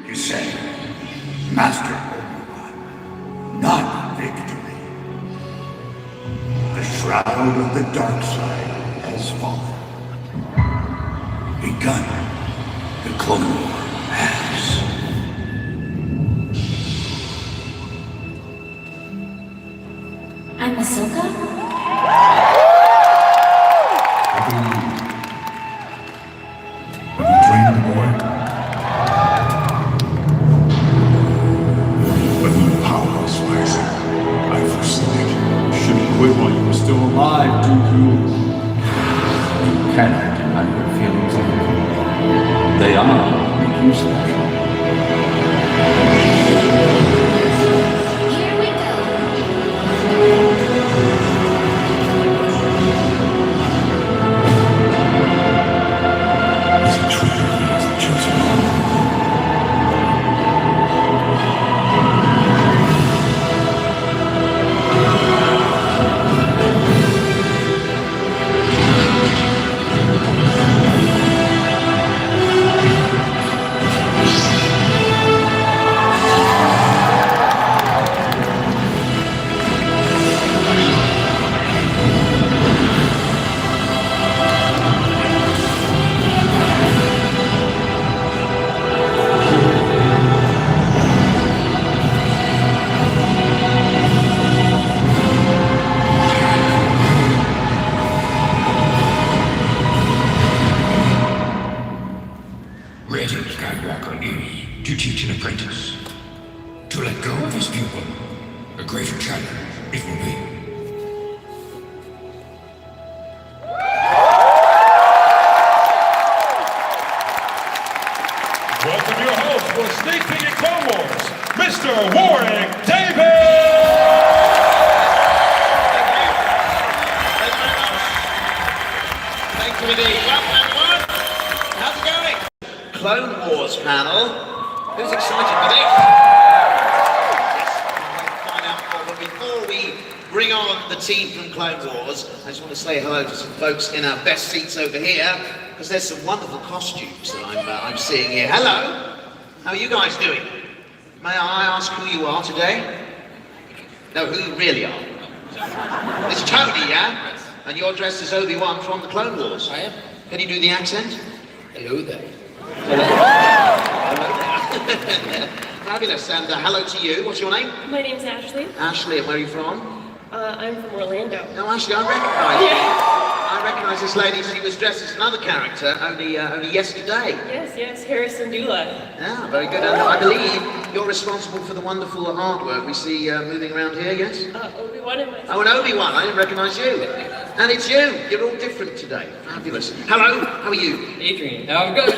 You say, Master Obi-Wan, not victory. The shroud of the dark side has fallen. Begun. The Clone War has. I'm Ahsoka? Have you trained the boy? But the power is rising. I foreseen it. Shouldn't quit while you were still alive, Dooku. You cannot deny your feelings of it. They are what make you special. Here we go. Is it true that he is the chosen one? Legend Skywalker is to teach an apprentice. To let go of his pupil. A greater challenge it will be. Welcome your host for Sneak Peek at Clone Wars, Mr. Warwick Davis! Thank you indeed. Welcome everyone. How's it going? Clone Wars panel. Who's excited for this? Yes, find out more. But before we bring on the team from Clone Wars, I just want to say hello to some folks in our best seats over here, because there's some wonderful costumes that I'm seeing here. Hello. How are you guys doing? May I ask who you are today? No, who you really are. It's Tony, yeah? And you're dressed as Obi-Wan from the Clone Wars. I am. Can you do the accent? Hello there. Fabulous, and hello to you. What's your name? My name's Ashley. Ashley, and where are you from? I'm from Orlando. No, Ashley, I recognise you. I recognise this lady. She was dressed as another character only yesterday. Yes, Harrison Dula. Yeah, very good. And I believe you're responsible for the wonderful artwork we see moving around here, yes? Obi-Wan and myself. Oh, and Obi-Wan, I didn't recognise you. And it's you. You're all different today. Fabulous. Hello, how are you? Adrian. I'm good.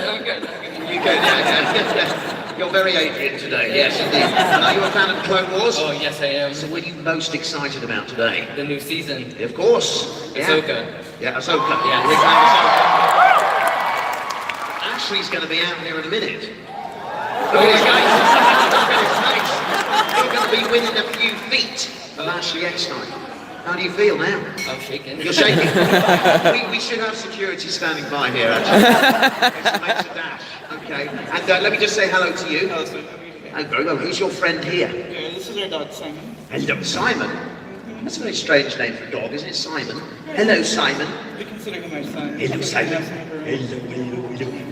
You good? Yeah. You're very Adrian today, yes indeed. And are you a fan of Clone Wars? Oh, yes, I am. So what are you most excited about today? The new season. Of course. Ahsoka. Yeah, Ahsoka. Yeah. Big fan of Ahsoka. Ashley's going to be out here in a minute. Look at his face. Look at his face. You're going to be within a few feet of Ashley Eckstein. How do you feel now? I'm shaking. You're shaking. we should have security standing by here, actually. It makes a dash. Okay. And let me just say hello to you. Hello, sir. Oh, very well. Who's your friend here? Yeah, this is our dog, Simon. Hello, Simon. That's a very strange name for a dog, isn't it, Simon? Hello, Simon. We consider him our son. Hello, Simon. Hello.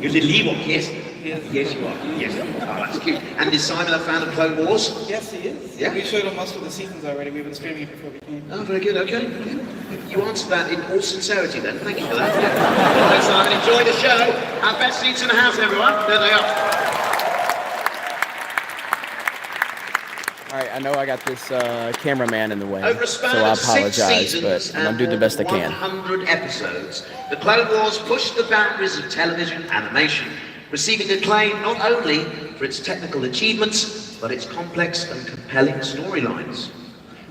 You're little Ewok, yes? Yes, you are. Yes. Oh, that's cute. And is Simon a fan of Clone Wars? Yes, he is. Yeah? We showed him most of the seasons already. We've been streaming it before we came. Oh, very good. Okay. You answered that in all sincerity then. Thank you for that. Yeah. All right, Simon, enjoy the show. Our best seats in the house, everyone. There they are. All right, I know I got this cameraman in the way, Over a so span I of 6 apologize, seasons but I'm gonna do the best I can. 100 episodes, the Clone Wars pushed the boundaries of television animation, receiving acclaim not only for its technical achievements, but its complex and compelling storylines.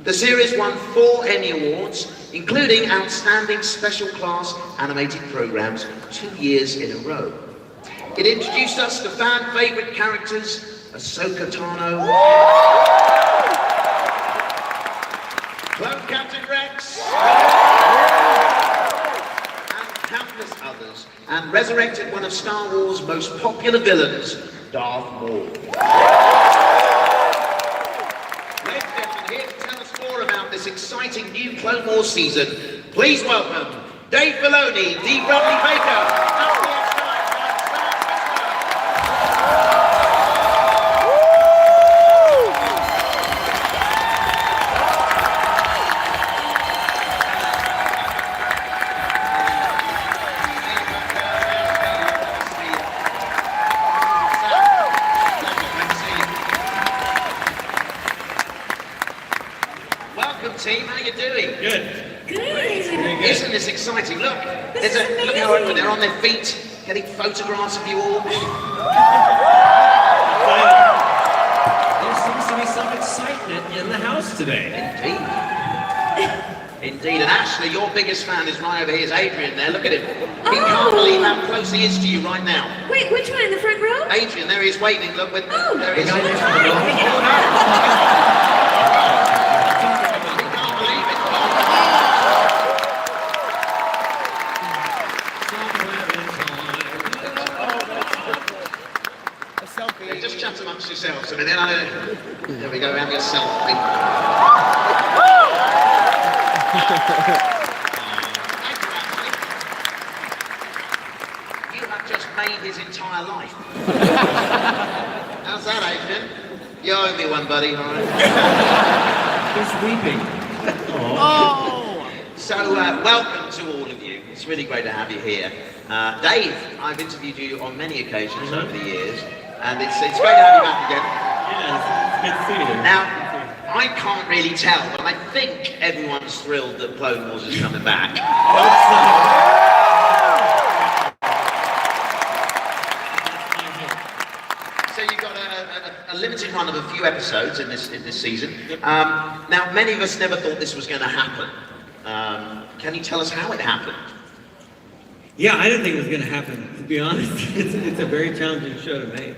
The series won 4 Emmy Awards, including Outstanding Special Class Animated Programs 2 years in a row. It introduced us to fan-favorite characters, Ahsoka Tano, Clone Captain Rex, and countless others, and resurrected one of Star Wars' most popular villains, Darth Maul. Ladies and gentlemen, here to tell us more about this exciting new Clone Wars season, please welcome Dave Filoni, D. Bradley Baker, and the Welcome, team. How you doing? Good. Good. Isn't this exciting? Look, This there's is look how amazing. they're on their feet, getting photographs of you all. There seems to be some excitement in the house today. Indeed. Indeed. And Ashley, your biggest fan is right over here. Is Adrian there? Look at him. He can't believe how close he is to you right now. Wait, which one in the front row? Adrian, there he is waiting. Look, with Oh, there he is. guy He next to can't the believe it. A selfie. Just chat amongst yourselves a minute. There we go. Have your selfie. Thank you, Ashley. You have just made his entire life. How's that, Adrian? You owe me one, buddy. All right. He's weeping. So, welcome to all of you. It's really great to have you here. Dave, I've interviewed you on many occasions over the years, and it's great to have you back again. Yeah, it's good to see you. Now, I can't really tell, but I think everyone's thrilled that Clone Wars is coming back. So you've got a limited run of a few episodes in this season. Now, many of us never thought this was going to happen. Can you tell us how it happened? Yeah, I didn't think it was going to happen, to be honest. It's a very challenging show to make.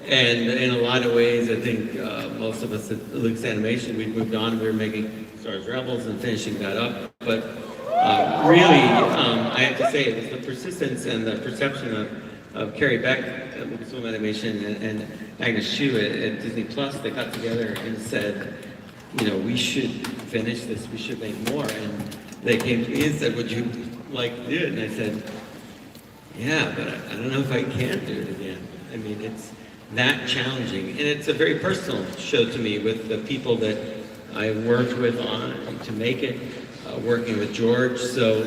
And in a lot of ways, I think most of us at Lucas Animation, we'd moved on. We were making Star Wars Rebels and finishing that up. But really, I have to say, it was the persistence and the perception of Carrie Beck at Lucasfilm Animation and Agnes Chu at Disney Plus. They got together and said, you know, we should finish this. We should make more. And they came to me and said, would you like to do it? And I said, yeah, but I don't know if I can do it again. I mean, it's that challenging. And it's a very personal show to me with the people that I worked with on to make it, working with George. So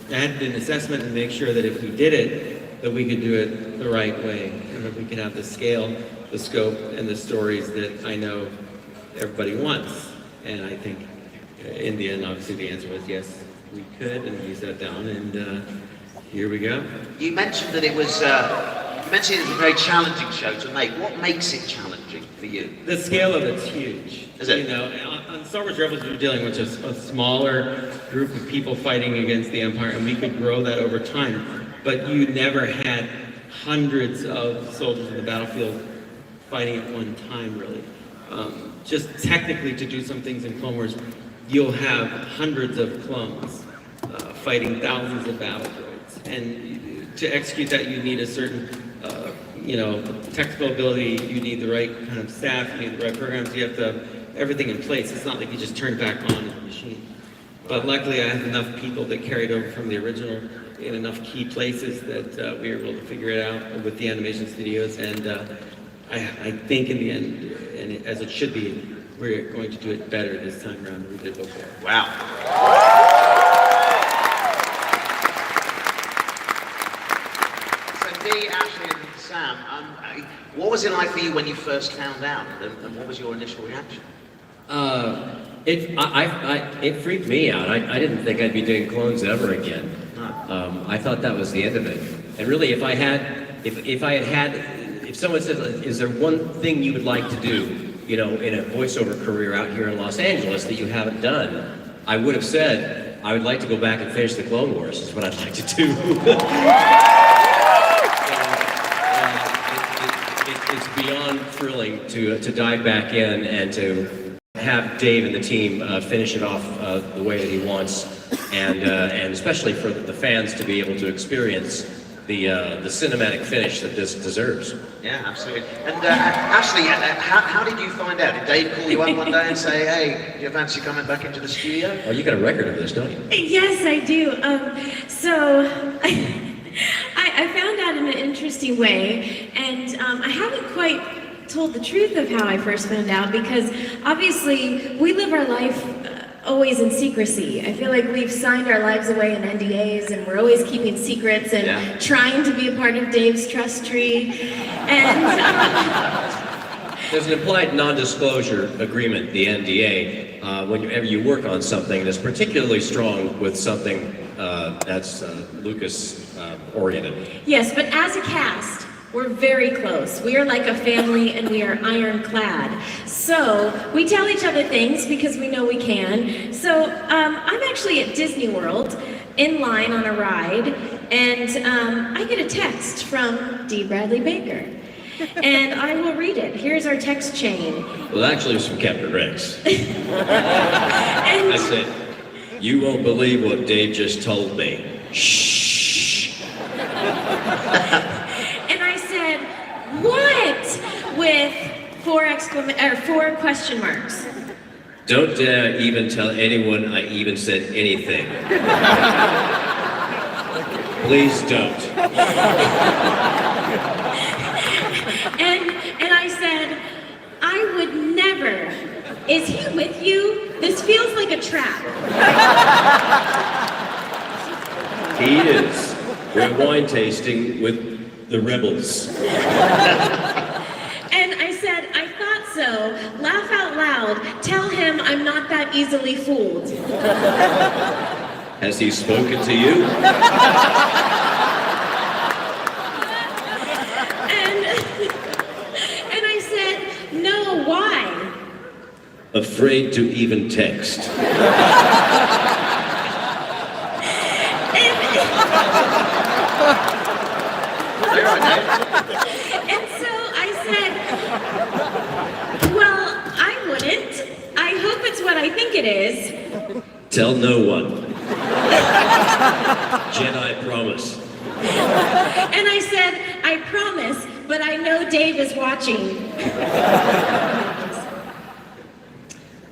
I had to do an assessment and make sure that if we did it, that we could do it the right way and that we could have the scale, the scope, and the stories that I know everybody wants. And I think in the end, obviously the answer was yes, we could, and we sat down, and here we go. You mentioned that it was, you mentioned it was a very challenging show to make. What makes it challenging for you? The scale of it's huge. Is it? You know, on Star Wars Rebels, we were dealing with just a smaller group of people fighting against the Empire, and we could grow that over time. But you never had hundreds of soldiers in the battlefield fighting at one time, really. Just technically, to do some things in Clone Wars, you'll have hundreds of clones fighting thousands of battle droids. And to execute that, you need a certain, technical ability, you need the right kind of staff, you need the right programs, you have to have everything in place. It's not like you just turn it back on the machine. But luckily, I had enough people that carried over from the original in enough key places that we were able to figure it out with the animation studios. And I think in the end, and as it should be, we're going to do it better this time around than we did before. Wow. So Dee, Ashley, and Sam, what was it like for you when you first found out, and what was your initial reaction? It freaked me out. I didn't think I'd be doing clones ever again. I thought that was the end of it. And really, if someone said, "Is there one thing you would like to do, in a voiceover career out here in Los Angeles that you haven't done?" I would have said, "I would like to go back and finish the Clone Wars." Is what I'd like to do. It's beyond thrilling to dive back in and to have Dave and the team finish it off the way that he wants, and especially for the fans to be able to experience the cinematic finish that this deserves. Yeah, absolutely. And Ashley, how did you find out? Did Dave call you up one day and say, hey, do you fancy coming back into the studio? Oh, you got a record of this, don't you? Yes, I do. So I found out in an interesting way, and I haven't quite told the truth of how I first found out, because obviously we live our life always in secrecy. I feel like we've signed our lives away in NDAs, and we're always keeping secrets and trying to be a part of Dave's trust tree. And there's an implied non-disclosure agreement, the NDA, whenever you work on something that's particularly strong with something that's Lucas-oriented. yes, but as a cast, we're very close. We are like a family, and we are ironclad. So we tell each other things because we know we can. So I'm actually at Disney World in line on a ride, and I get a text from D. Bradley Baker. And I will read it. Here's our text chain. Well, actually, it was from Captain Rex. I said, you won't believe what Dave just told me. Shh. And I said, what? With 4 question marks. Don't dare even tell anyone I even said anything. Please don't. And I said, I would never. Is he with you? This feels like a trap. He is. We're wine tasting with the rebels. And I said, I thought so. Laugh out loud. Tell him I'm not that easily fooled. Has he spoken to you? And I said, no, why? Afraid to even text. And so I said, well, I wouldn't. I hope it's what I think it is. Tell no one. Jedi promise. And I said, I promise, but I know Dave is watching.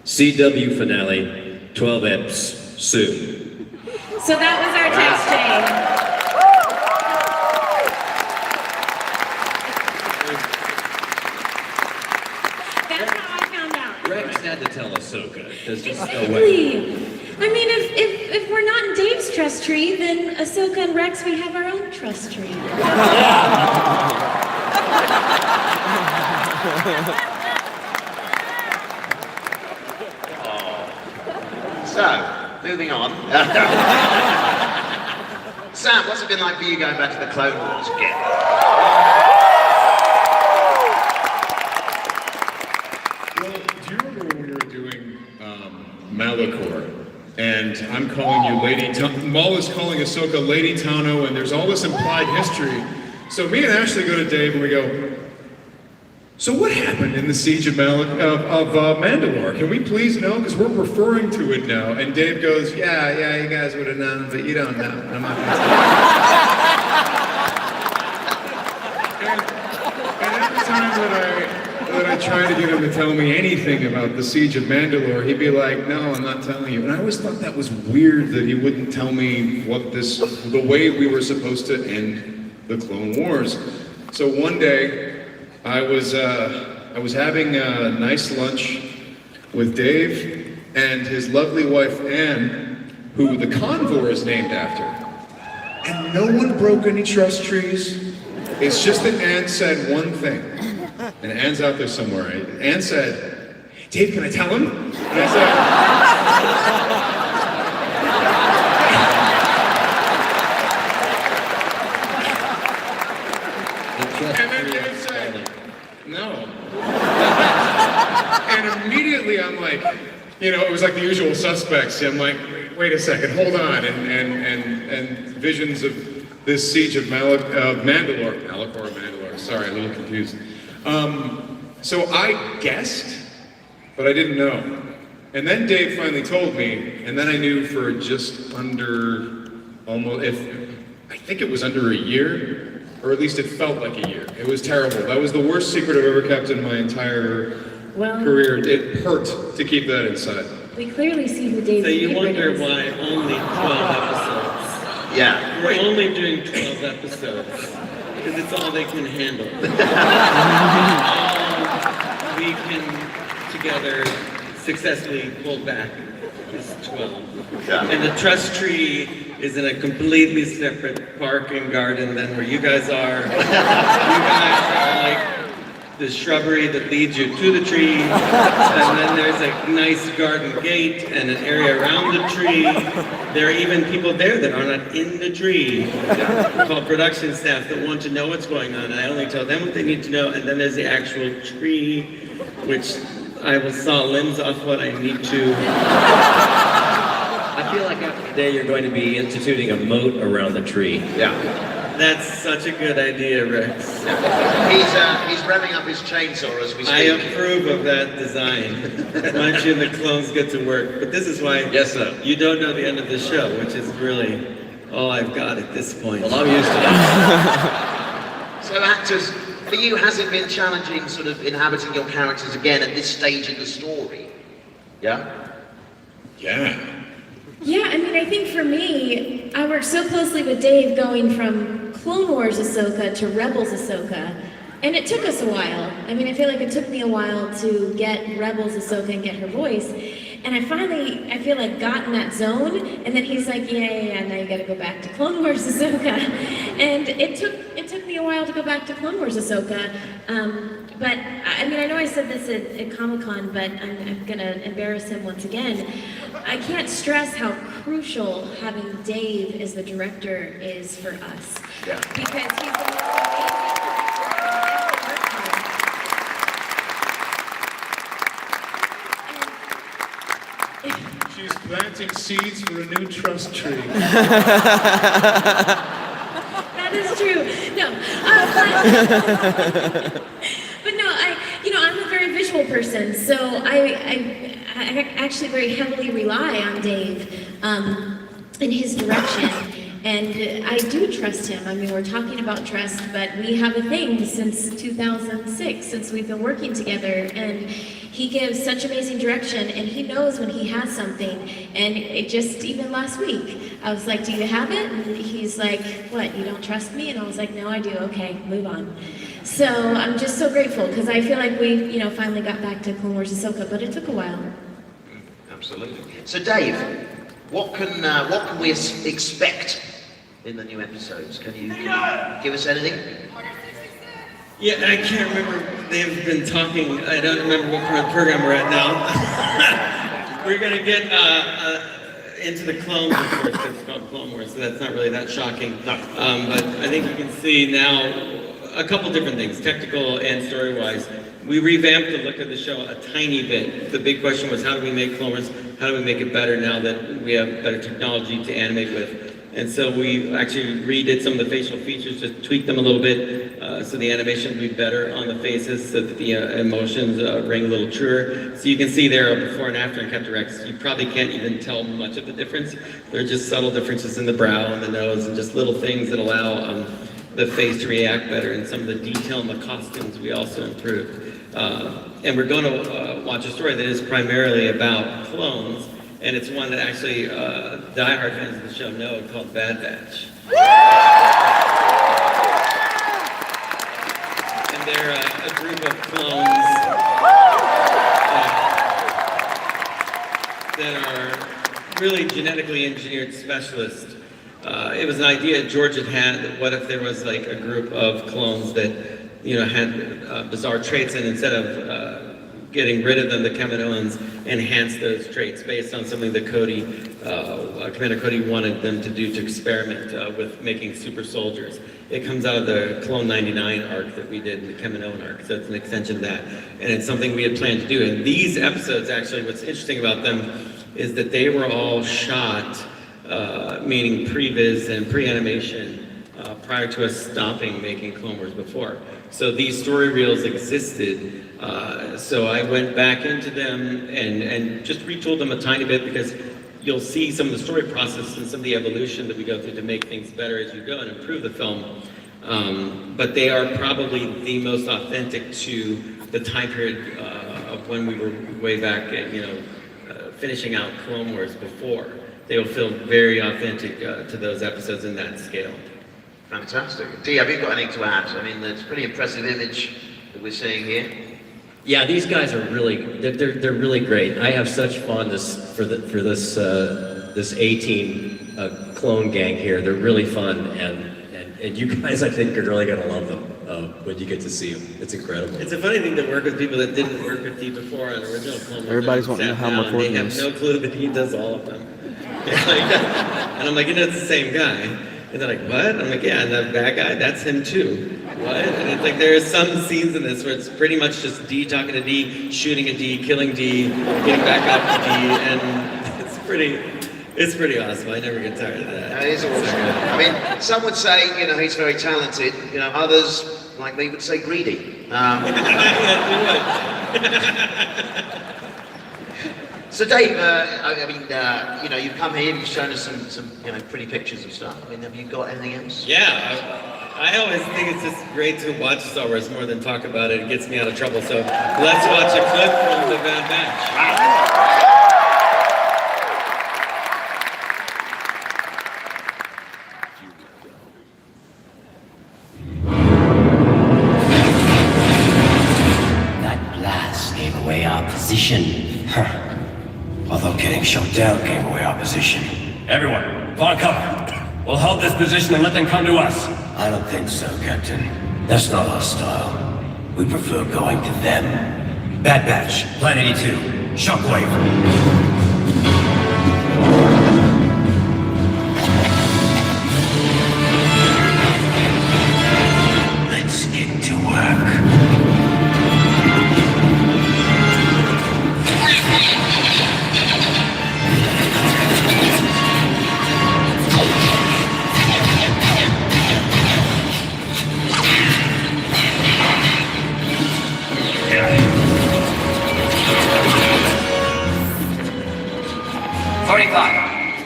CW finale, 12 eps soon. So that was our text chain. That's how I found out. Rex had to tell Ahsoka. There's just no way. Exactly. I mean, if we're not in Dave's trust tree, then Ahsoka and Rex, we have our own trust tree. So, moving on. Sam, what's it been like for you going back to the Clone Wars again? Well, do you remember when we were doing Malachor? And I'm calling you Lady Maul is calling Ahsoka Lady Tano, and there's all this implied history. So me and Ashley go to Dave and we go, so what happened in the Siege of Mandalore? Can we please know? Because we're referring to it now. And Dave goes, yeah, you guys would have known, but you don't know. And I'm not going to And every time that I try to get him to tell me anything about the Siege of Mandalore, he'd be like, no, I'm not telling you. And I always thought that was weird that he wouldn't tell me the way we were supposed to end the Clone Wars. So one day, I was having a nice lunch with Dave and his lovely wife Anne, who the Convor is named after. And no one broke any trust trees. It's just that Anne said one thing. And Anne's out there somewhere. Anne said, Dave, can I tell him? And I said, and then Dave said, no. And immediately I'm like, it was like the usual suspects. I'm like, wait a second, hold on. And visions of this Siege of Mandalore, sorry, a little confused. So I guessed, but I didn't know. And then Dave finally told me, and then I knew for just under almost, I think it was under a year, or at least it felt like a year. It was terrible. That was the worst secret I've ever kept in my entire career. It hurt to keep that inside. We clearly see who Dave's So you favorite wonder is. why only 12 episodes. Yeah. We're only doing 12 episodes because it's all they can handle. All we can together successfully pull back is 12. Yeah. And the trust tree is in a completely separate park and garden than where you guys are. You guys are like the shrubbery that leads you to the tree, and then there's a nice garden gate and an area around the tree. There are even people there that are not in the tree, called production staff, that want to know what's going on, and I only tell them what they need to know, and then there's the actual tree, which I will saw limbs off what I need to. I feel like after today you're going to be instituting a moat around the tree. Yeah. That's such a good idea, Rex. He's revving up his chainsaw as we speak. I approve of that design. Why don't you and the clones get to work? But this is why you don't know the end of the show, which is really all I've got at this point. Well, I'm used to that. So actors, for you, has it been challenging sort of inhabiting your characters again at this stage in the story? Yeah? Yeah. Yeah, I mean, I think for me, I worked so closely with Dave going from Clone Wars Ahsoka to Rebels Ahsoka, and it took us a while. I mean, I feel like it took me a while to get Rebels Ahsoka and get her voice, and I finally, I feel like, got in that zone, and then he's like, yeah, now you gotta go back to Clone Wars Ahsoka. And it took me a while to go back to Clone Wars Ahsoka, but, I mean, I know I said this at Comic-Con, but I'm gonna embarrass him once again. I can't stress how crucial having Dave as the director is for us. Yeah. Because he's the most amazing director. She's planting seeds for a new trust tree. That is true. No. But no, I'm a very visual person, so I actually very heavily rely on Dave in his direction, and I do trust him. I mean, we're talking about trust, but we have a thing since 2006, since we've been working together, and he gives such amazing direction, and he knows when he has something, and it just, even last week, I was like, do you have it? And he's like, what, you don't trust me? And I was like, no, I do, okay, move on. So I'm just so grateful, because I feel like we, finally got back to Clone Wars Ahsoka, but it took a while. Absolutely. So Dave, what can we expect in the new episodes? Can you give us anything? Yeah, I can't remember. They've been talking. I don't remember what part of the program we're at now. We're going to get into the clones, of course. It's called Clone Wars, so that's not really that shocking. No. But I think you can see now a couple different things, technical and story-wise. We revamped the look of the show a tiny bit. The big question was, how do we make Clone Wars? How do we make it better now that we have better technology to animate with? And so we actually redid some of the facial features, just tweaked them a little bit, so the animation would be better on the faces, so that the emotions ring a little truer. So you can see there a before and after in Captain Rex. You probably can't even tell much of the difference. They're just subtle differences in the brow and the nose, and just little things that allow the face to react better. And some of the detail in the costumes we also improved. And we're going to watch a story that is primarily about clones. And it's one that actually diehard fans of the show know, called Bad Batch. And they're a group of clones that are really genetically engineered specialists. It was an idea George had that what if there was like a group of clones that had bizarre traits, and instead of getting rid of them, the Kaminoans enhanced those traits based on something that Commander Cody wanted them to do, to experiment with making super soldiers. It comes out of the Clone 99 arc that we did, the Kaminoan arc, so it's an extension of that. And it's something we had planned to do. And these episodes, actually, what's interesting about them is that they were all shot, meaning pre-viz and pre-animation, prior to us stopping making Clone Wars before. So these story reels existed. So I went back into them and just retooled them a tiny bit, because you'll see some of the story process and some of the evolution that we go through to make things better as you go and improve the film. But they are probably the most authentic to the time period of when we were way back at, finishing out Clone Wars before. They will feel very authentic to those episodes in that scale. Fantastic. Dee, have you got anything to add? I mean, it's a pretty impressive image that we're seeing here. Yeah, these guys are they're really great. I have such fondness for this A-Team clone gang here. They're really fun, and you guys, I think, are really gonna love them when you get to see them. It's incredible. It's a funny thing to work with people that didn't work with Dee before on original Clone Wars. Everybody's wanting to know how I'm recording They have this. no clue that he does all of them. And I'm like, it's the same guy. And they're like, what? I'm like, yeah, and that bad guy, that's him too. What? And it's like, there are some scenes in this where it's pretty much just Dee talking to Dee, shooting at Dee, killing Dee, getting back up to Dee, and it's pretty awesome. I never get tired of that. That is awesome. I mean, some would say, he's very talented. Others, like me, would say greedy. So Dave, you've come here, you've shown us some pretty pictures and stuff. I mean, have you got anything else? Yeah, I always think it's just great to watch Star Wars more than talk about it. It gets me out of trouble. So let's watch a clip from The Bad Batch. That blast gave away our position. Although getting shot down gave away our position. Everyone, find cover. We'll hold this position and let them come to us. I don't think so, Captain. That's not our style. We prefer going to them. Bad Batch, Plan 82, Shockwave. Let's get to work.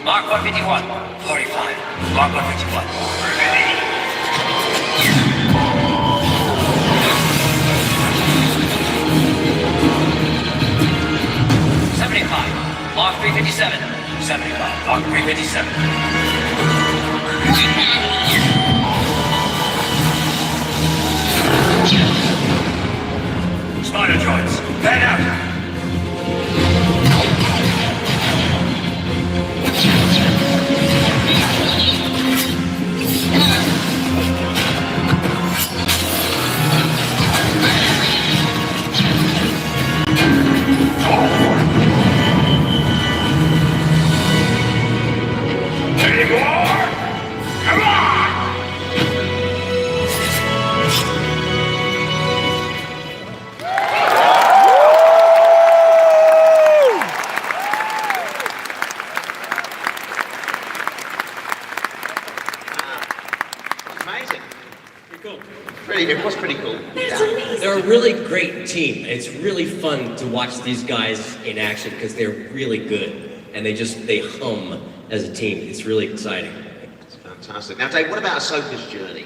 Mark 151. 45. Mark 151. Mark 357. 75. Mark 357. Spider droids, fan out. It was pretty cool. They're a really great team. It's really fun to watch these guys in action because they're really good and they hum as a team. It's really exciting. It's fantastic. Now, Dave, what about Ahsoka's journey?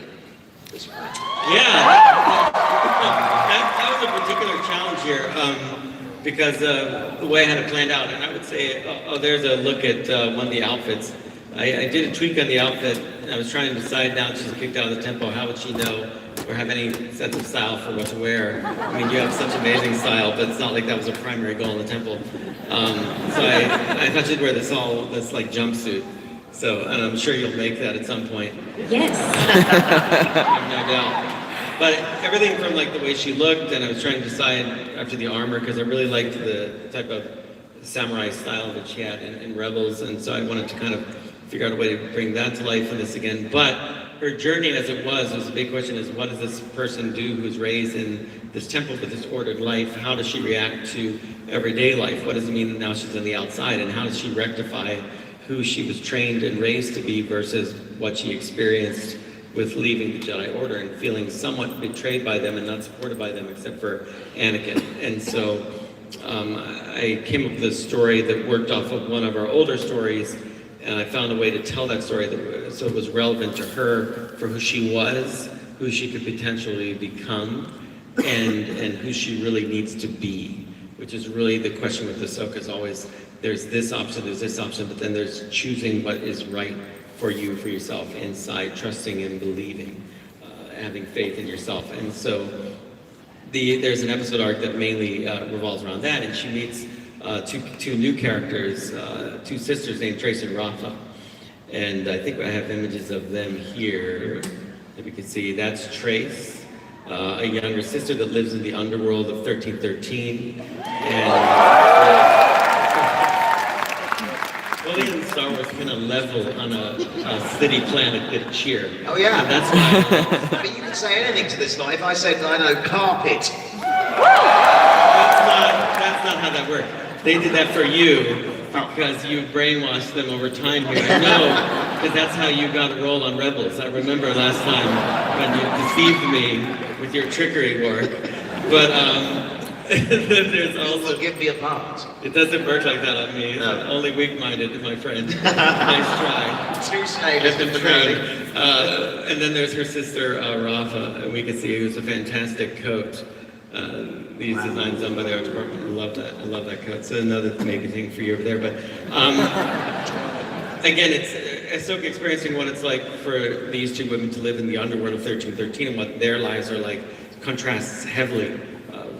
Yeah, that was a particular challenge here because the way I had it planned out, and I would say, there's a look at one of the outfits. I did a tweak on the outfit, and I was trying to decide now that she's kicked out of the tempo, how would she know or have any sense of style for what to wear? I mean, you have such amazing style, but it's not like that was a primary goal in the temple. So I thought she'd wear this like jumpsuit. So, and I'm sure you'll make that at some point. Yes. I have no doubt. But everything from like the way she looked, and I was trying to decide after the armor, because I really liked the type of samurai style that she had in Rebels, and so I wanted to kind of figure out a way to bring that to life in this again. But her journey as it was a big question is, what does this person do who's raised in this temple with this ordered life? How does she react to everyday life? What does it mean that now she's on the outside? And how does she rectify who she was trained and raised to be versus what she experienced with leaving the Jedi Order and feeling somewhat betrayed by them and not supported by them except for Anakin? And so I came up with a story that worked off of one of our older stories, and I found a way to tell that story so it was relevant to her for who she was, who she could potentially become, and who she really needs to be, which is really the question with Ahsoka is always, there's this option, but then there's choosing what is right for you, for yourself, inside, trusting and believing, having faith in yourself. And so there's an episode arc that mainly revolves around that, and she meets two new characters, two sisters named Trace and Rafa. And I think I have images of them here that we can see. That's Trace, a younger sister that lives in the underworld of 1313. And only in Star Wars can a level on a city planet get cheer. Oh yeah. And that's why. I mean, you can say anything to this lot. If I said, I know, carpet. That's not how that works. They did that for you because you brainwashed them over time here. I know, because that's how you got a role on Rebels. I remember last time when you deceived me with your trickery work. But there's also... Give me a part. It doesn't work like that on me. No. Only weak-minded, my friend. Nice try. Touche, Mr. And then there's her sister, Rafa, and we can see who's a fantastic coat. These designs done by the art department. I love that. I love that coat. So another maybe thing for you over there. But again, it's Ahsoka experiencing what it's like for these two women to live in the underworld of 1313 and what their lives are like contrasts heavily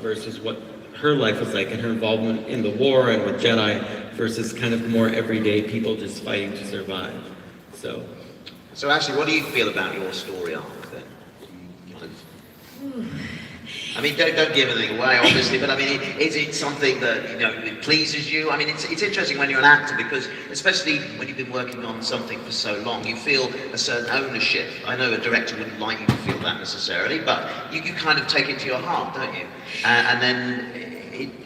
versus what her life was like and her involvement in the war and with Jedi versus kind of more everyday people just fighting to survive. So actually, what do you feel about your story arc then? I mean, don't give anything away, obviously, but I mean, is it something that, it pleases you? I mean, it's interesting when you're an actor because, especially when you've been working on something for so long, you feel a certain ownership. I know a director wouldn't like you to feel that necessarily, but you kind of take it to your heart, don't you? And then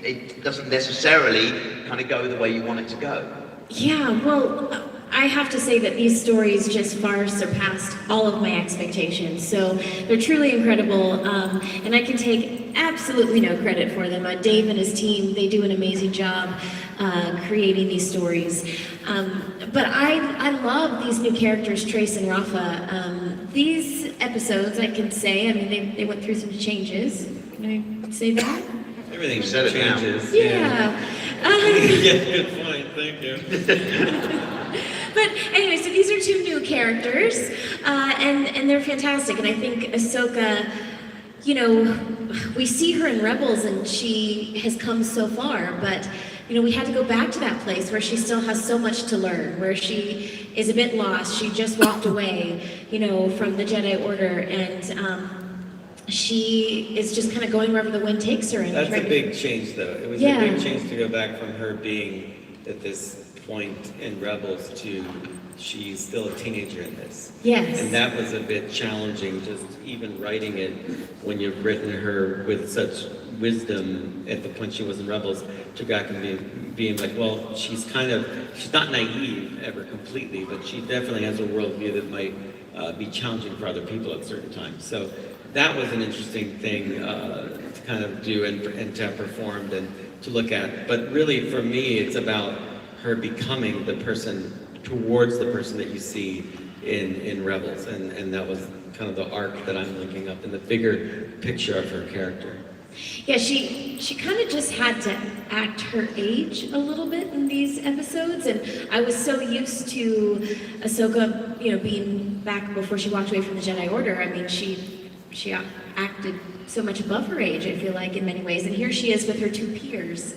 it doesn't necessarily kind of go the way you want it to go. Yeah, well, I have to say that these stories just far surpassed all of my expectations. So they're truly incredible, and I can take absolutely no credit for them. Dave and his team, they do an amazing job creating these stories. But I love these new characters, Trace and Rafa. These episodes, I can say, I mean, they went through some changes. Can I say that? Everything changes. Yeah. Yeah, good point. Thank you. But anyway, so these are two new characters, and they're fantastic. And I think Ahsoka, we see her in Rebels, and she has come so far. But we had to go back to that place where she still has so much to learn, where she is a bit lost. She just walked away, from the Jedi Order, and she is just kind of going wherever the wind takes her. That's a big change, though. It was a big change to go back from her being at this point in Rebels to she's still a teenager in this. Yes. And that was a bit challenging, just even writing it when you've written her with such wisdom at the point she was in Rebels, to go back and being like, well, she's not naive ever completely, but she definitely has a worldview that might be challenging for other people at certain times. So that was an interesting thing to kind of do and to have performed and to look at. But really, for me, it's about her becoming the person towards the person that you see in Rebels. And that was kind of the arc that I'm linking up in the bigger picture of her character. Yeah, she kind of just had to act her age a little bit in these episodes, and I was so used to Ahsoka, being back before she walked away from the Jedi Order. I mean, she acted so much above her age, I feel like, in many ways, and here she is with her two peers.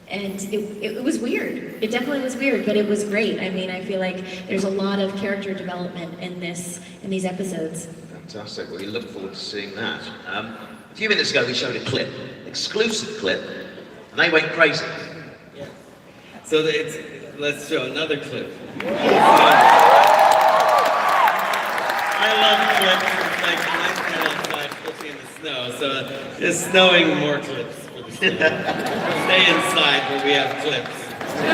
And it was weird. It definitely was weird, but it was great. I mean, I feel like there's a lot of character development in these episodes. Fantastic. Well, we look forward to seeing that. A few minutes ago, we showed a clip, exclusive clip, and they went crazy. Yeah. So let's show another clip. I love clips. It's like a nice night outside, especially in the snow. So it's snowing, more clips. Stay inside where we have clips. Do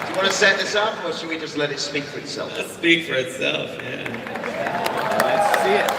you want to set this up, or should we just let it speak for itself? Let's speak for itself, yeah. Let's see it.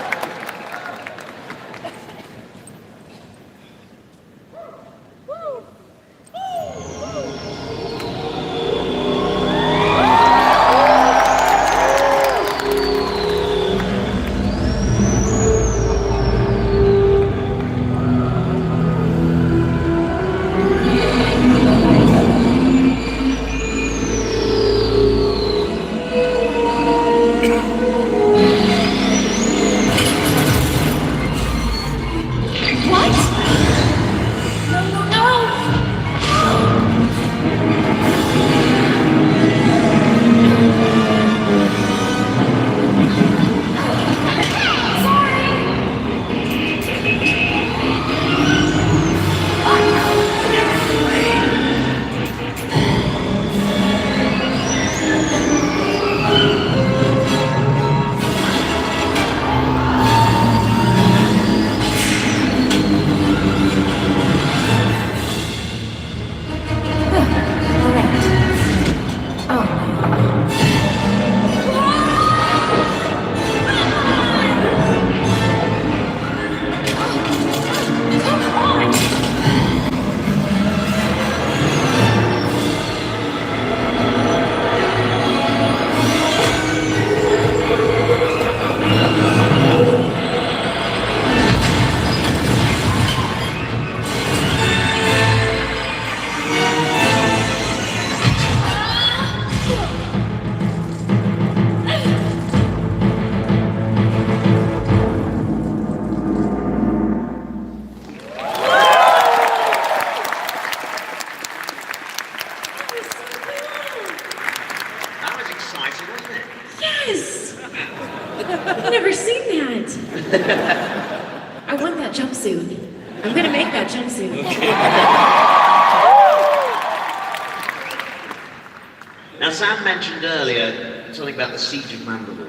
Now, Sam mentioned earlier something about the Siege of Mandalore.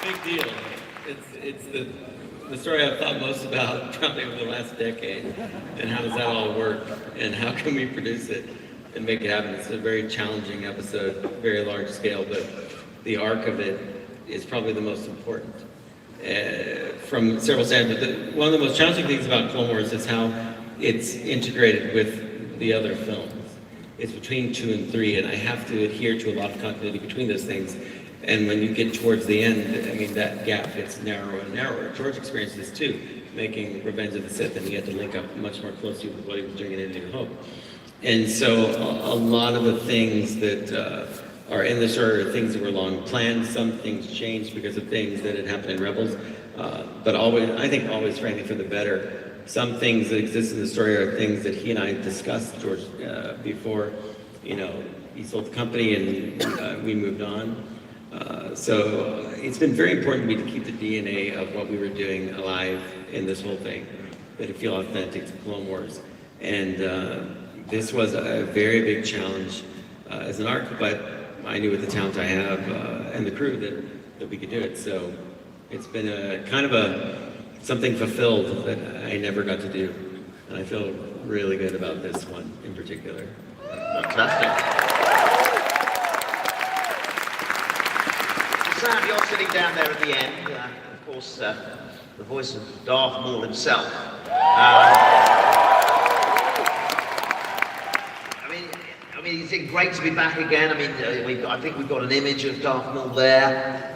Big deal. It's the story I've thought most about probably over the last decade, and how does that all work, and how can we produce it and make it happen. It's a very challenging episode, very large scale, but the arc of it is probably the most important. From several standpoints, one of the most challenging things about Clone Wars is how it's integrated with the other films. It's between 2 and 3, and I have to adhere to a lot of continuity between those things. And when you get towards the end, I mean, that gap gets narrower and narrower. George experienced this too, making Revenge of the Sith, and he had to link up much more closely with what he was doing in A New Hope. And so a lot of the things that are in the story are things that were long planned. Some things changed because of things that had happened in Rebels, but always, I think always frankly for the better. Some things that exist in the story are things that he and I discussed, George, before, he sold the company and we moved on. So it's been very important to me to keep the DNA of what we were doing alive in this whole thing, that it feel authentic to Clone Wars. And this was a very big challenge as an arc, but I knew with the talent I have and the crew that we could do it. So it's been a kind of something fulfilled that I never got to do. And I feel really good about this one in particular. Fantastic. Sam, you're sitting down there at the end. Of course, the voice of Darth Maul himself. I mean, it's great to be back again. I mean, I think we've got an image of Darth Maul there.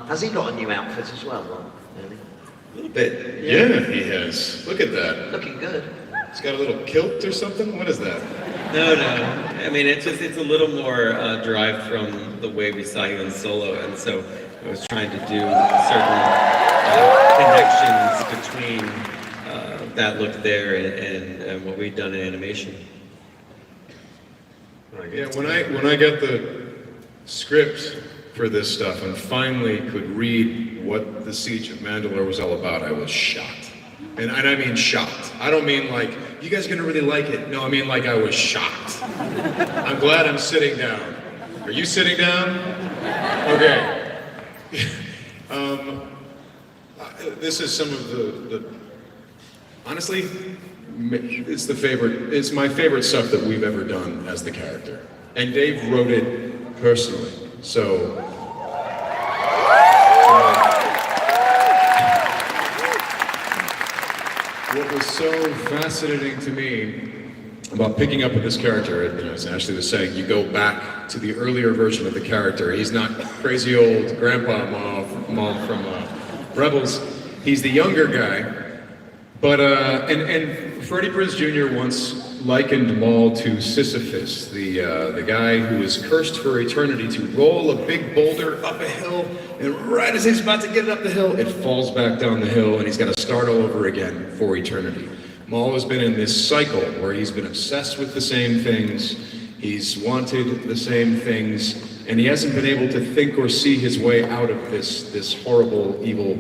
Has he got a new outfit as well, Ron? A little bit. Yeah, he has. Look at that. Looking good. He's got a little kilt or something? What is that? No. I mean, it's a little more derived from the way we saw you in Solo, and so I was trying to do certain connections between that look there and what we'd done in animation. Yeah, when I got the script for this stuff and finally could read what the Siege of Mandalore was all about, I was shocked. And I mean shocked. I don't mean like, you guys are gonna really like it. No, I mean like I was shocked. I'm glad I'm sitting down. Are you sitting down? Okay. This is some of the honestly, it's my favorite stuff that we've ever done as the character. And Dave wrote it personally. So what was so fascinating to me about picking up with this character, as Ashley was saying, you go back to the earlier version of the character. He's not crazy old Grandpa Maul from Rebels. He's the younger guy. But, and Freddie Prinze Jr. once likened Maul to Sisyphus, the guy who was cursed for eternity to roll a big boulder up a hill, and right as he's about to get it up the hill, it falls back down the hill, and he's got to start all over again for eternity. Maul has been in this cycle where he's been obsessed with the same things, he's wanted the same things, and he hasn't been able to think or see his way out of this horrible, evil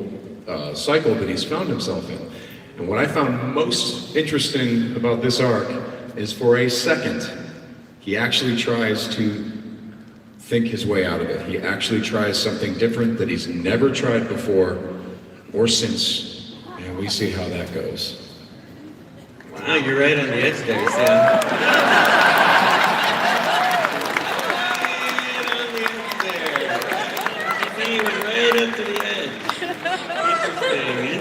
cycle that he's found himself in. And what I found most interesting about this arc is for a second, he actually tries to think his way out of it. He actually tries something different that he's never tried before or since. And we see how that goes. Wow, you're right on the edge there, Sam. Right on the edge there. He went right up to the edge.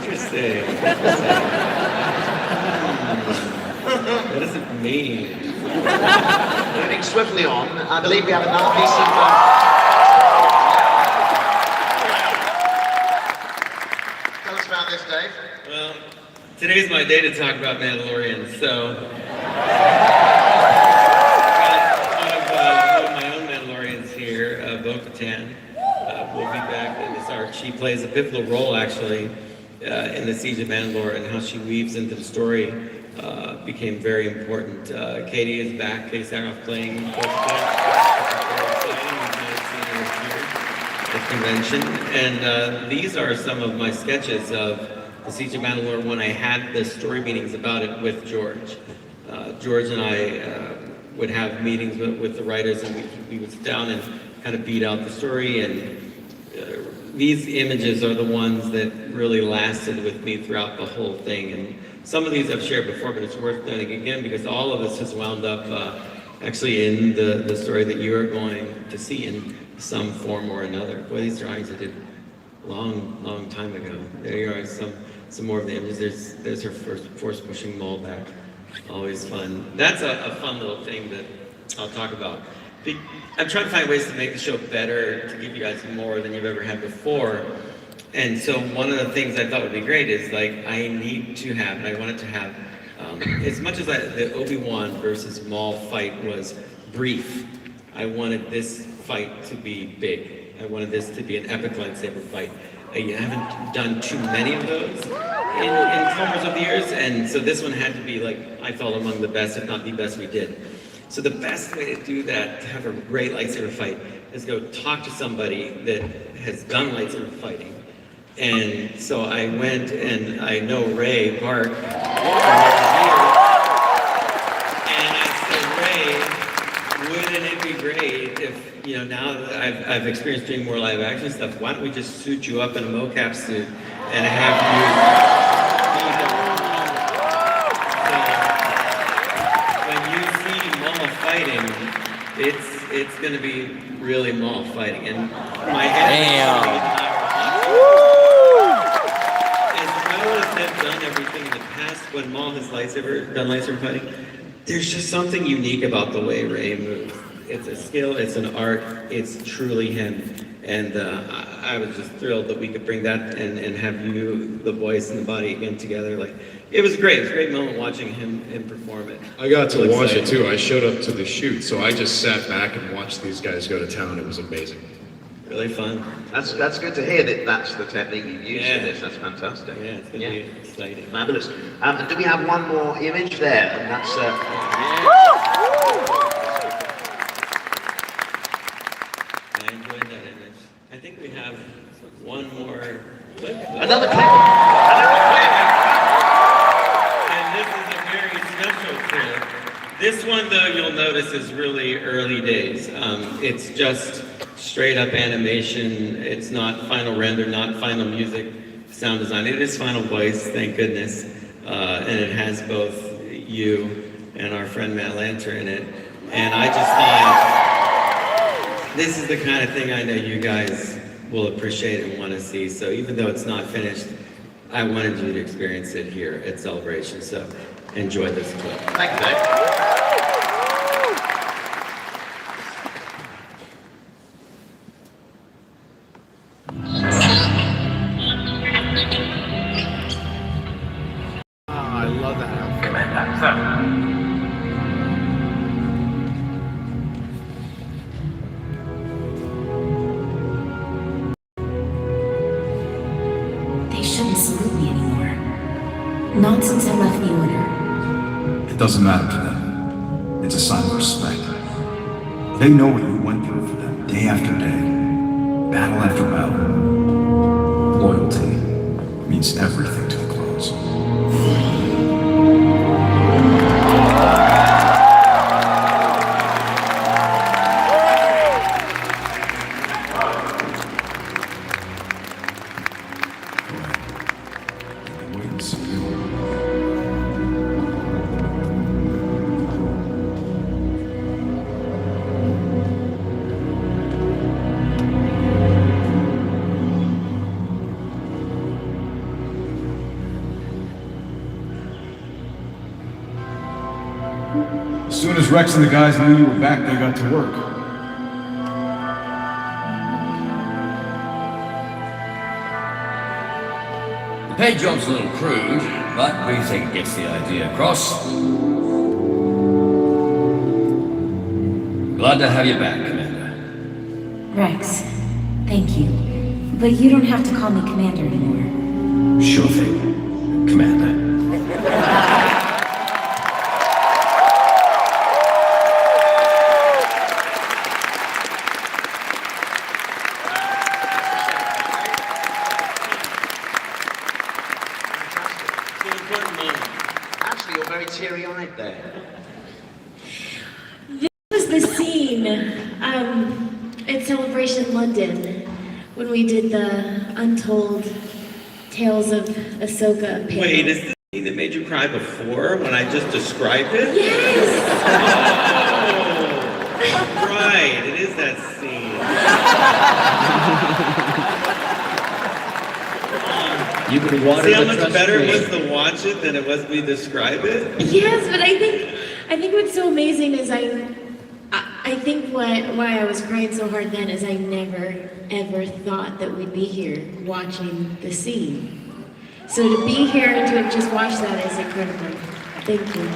Interesting. What does it mean? Moving swiftly on, I believe we have another piece of... Tell us about this, Dave. Well, today's my day to talk about Mandalorians, so... one of my own Mandalorians here, Bo-Katan, will be back in this arc. She plays a pivotal role, actually, in the Siege of Mandalore, and how she weaves into the story became very important. Katie is back. Katie Sackhoff playing Bo-Katan. Very exciting. We've not seen her here. I convention, and these are some of my sketches of the Siege of Mandalore when I had the story meetings about it with George. George and I would have meetings with the writers, and we would sit down and kind of beat out the story, and these images are the ones that really lasted with me throughout the whole thing. And some of these I've shared before, but it's worth noting again because all of this has wound up actually in the story that you are going to see in some form or another. Boy, these drawings I did a long time ago. There you are, some more of the images. There's her first force pushing Maul back. Always fun. That's a fun little thing that I'll talk about. I'm trying to find ways to make the show better, to give you guys more than you've ever had before. And so one of the things I thought would be great is like, I need to have, and I wanted to have, as much as the Obi-Wan versus Maul fight was brief, I wanted this fight to be big. I wanted this to be an epic lightsaber fight. I haven't done too many of those in Clone Wars over the years, and so this one had to be like, I felt among the best, if not the best we did. So the best way to do that, to have a great lightsaber fight, is go talk to somebody that has done lightsaber fighting. And so I went, and I know Ray Park, and I said, Ray, wouldn't it be great if, you know, now that I've experienced doing more live action stuff, why don't we just suit you up in a mocap suit and have you fighting, it's going to be really Maul fighting, and my as well as they've done everything in the past when Maul has done lightsaber fighting, there's just something unique about the way Rey moves. It's a skill, it's an art, it's truly him, and I was just thrilled that we could bring that and have you, the voice and the body again together. Like, it was great. It was a great moment watching him perform it. I got to watch it too. I showed up to the shoot, so I just sat back and watched these guys go to town. It was amazing. Really fun. That's good to hear that that's the technique you use for this. That's fantastic. Yeah, it's going to be exciting. Fabulous. Do we have one more image there? And that's... I enjoyed that image. I think we have one more clip. Another clip. And this is a very special clip. This one, though, you'll notice is really early days. It's just straight up animation. It's not final render, not final music, sound design. It is final voice, thank goodness. And it has both you and our friend Matt Lanter in it. And I just thought, this is the kind of thing I know you guys will appreciate and want to see. So even though it's not finished, I wanted you to experience it here at Celebration. So enjoy this clip. Thank you, Dave. I love that outfit. They shouldn't salute me anymore. Not since I left the Order. It doesn't matter to them. It's a sign of respect. They know what you went through for them, day after day, battle after battle. Loyalty means everything to the clones. Wait and see you. As soon as Rex and the guys knew you were back, they got to work. The paint job's a little crude, but we think it gets the idea across. Glad to have you back, Commander. Rex, thank you. But you don't have to call me Commander anymore. Sure thing, Commander. teary-eyed there? This was the scene at Celebration London when we did the Untold Tales of Ahsoka panel. Wait, is this the scene that made you cry before when I just described it? Yes! Oh, right, it is that scene. You can water See how the much trust better it tree. was to watch it than it was me describe it? Yes, but I think what's so amazing is I think why I was crying so hard then is I never ever thought that we'd be here watching the scene. So to be here and to have just watched that is incredible. Thank you.